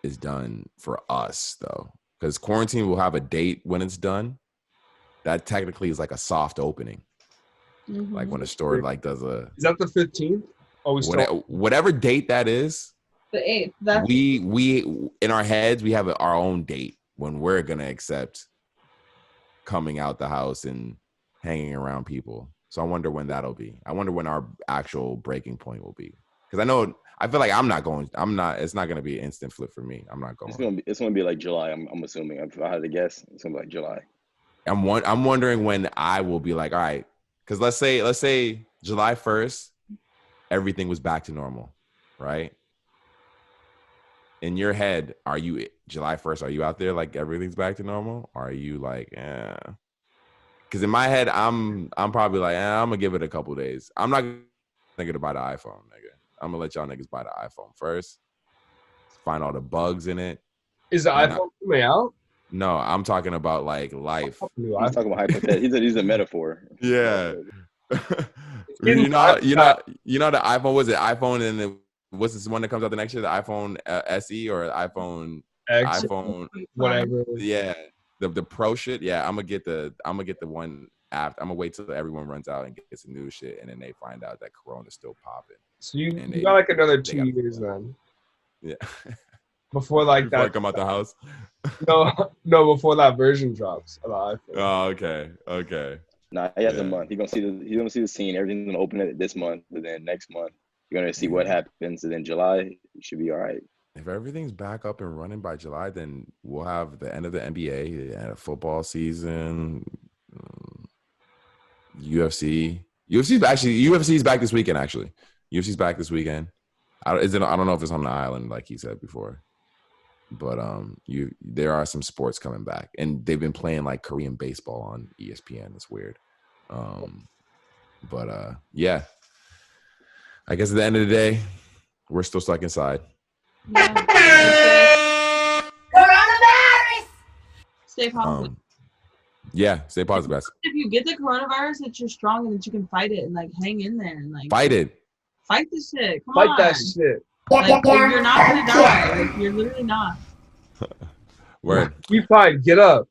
is done for us, though, because quarantine will have a date when it's done. That technically is like a soft opening, like when a store like does a. Is that the 15th? Oh, whatever date that is. The 8th. We in our heads we have our own date when we're gonna accept coming out the house and hanging around people. So I wonder when that'll be. I wonder when our actual breaking point will be, because I feel like I'm not going. It's not going to be an instant flip for me. I'm not going. It's going to be like July. I'm assuming. If I had to guess, it's going to be like July. I'm wondering when I will be like, all right, because let's say July 1st, everything was back to normal, right? In your head, are you July 1st? Are you out there like everything's back to normal? Or are you like, Because in my head, I'm probably like, I'm gonna give it a couple days. I'm not gonna buy the iPhone, nigga. I'm gonna let y'all niggas buy the iPhone first. Find all the bugs in it. Is the iPhone coming out? No, I'm talking about like life. He's talking about hypothetical. He's a metaphor. Yeah. you know the iPhone, was it iPhone and what's this one that comes out the next year? The iPhone SE or iPhone X, iPhone whatever. Yeah. The pro shit. Yeah, I'm gonna get the one after. I'm gonna wait till everyone runs out and gets some new shit, and then they find out that Corona's still popping. So you got like another 2 years then. Yeah. Before like before I come out the house. No, before that version drops of the iPhone. Oh, okay. Nah, he has a month. He's gonna see the scene. Everything's gonna open it this month, and then next month you're gonna see what happens, and then July you should be all right. If everything's back up and running by July, then we'll have the end of the NBA, the end of football season, UFC. UFC's back this weekend. Actually, UFC's back this weekend. I don't know if it's on the island like he said before, but there are some sports coming back, and they've been playing like Korean baseball on ESPN. It's weird, yeah. I guess at the end of the day, we're still stuck inside. Coronavirus! Stay positive. Stay positive, guys. If you get the coronavirus, that you're strong and that you can fight it and like hang in there and like fight it. Fight this shit. Come Fight on. that shit. Like, you're not gonna die. Like, you're literally not. Word. Be fine. Get up.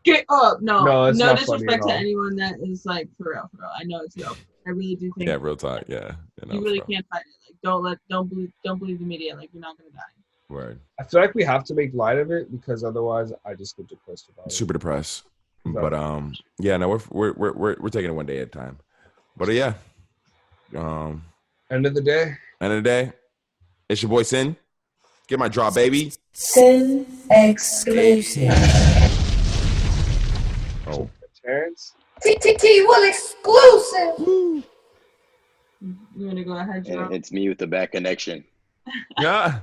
Get up. No disrespect to all. anyone that is like for real. I know it's real. I really do think. Yeah, real talk. Yeah. You really can't fight it. Like, don't believe the media. Like, you're not gonna die. Word. I feel like we have to make light of it because otherwise I just get depressed about it. Super depressed. But we're taking it one day at a time. But yeah. End of the day, it's your boy Sin. Get my drop, baby. Sin exclusive. Oh. Terrence. T1 exclusive. You wanna go ahead, Jerome? It's me with the bad connection. Yeah.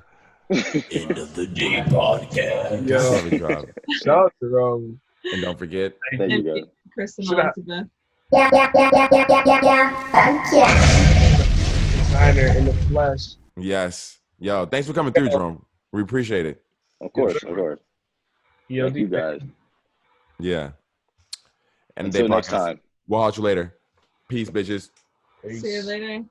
End of the day podcast. Yo. Shout out to Jerome. And don't forget. There you go. Kristen, Yeah. Designer in the flesh. Yes. Yo, thanks for coming through, Jerome. We appreciate it. Of course. EOD. Thank you guys. Yeah. And Until next time. We'll holler you later. Peace, bitches. See you later.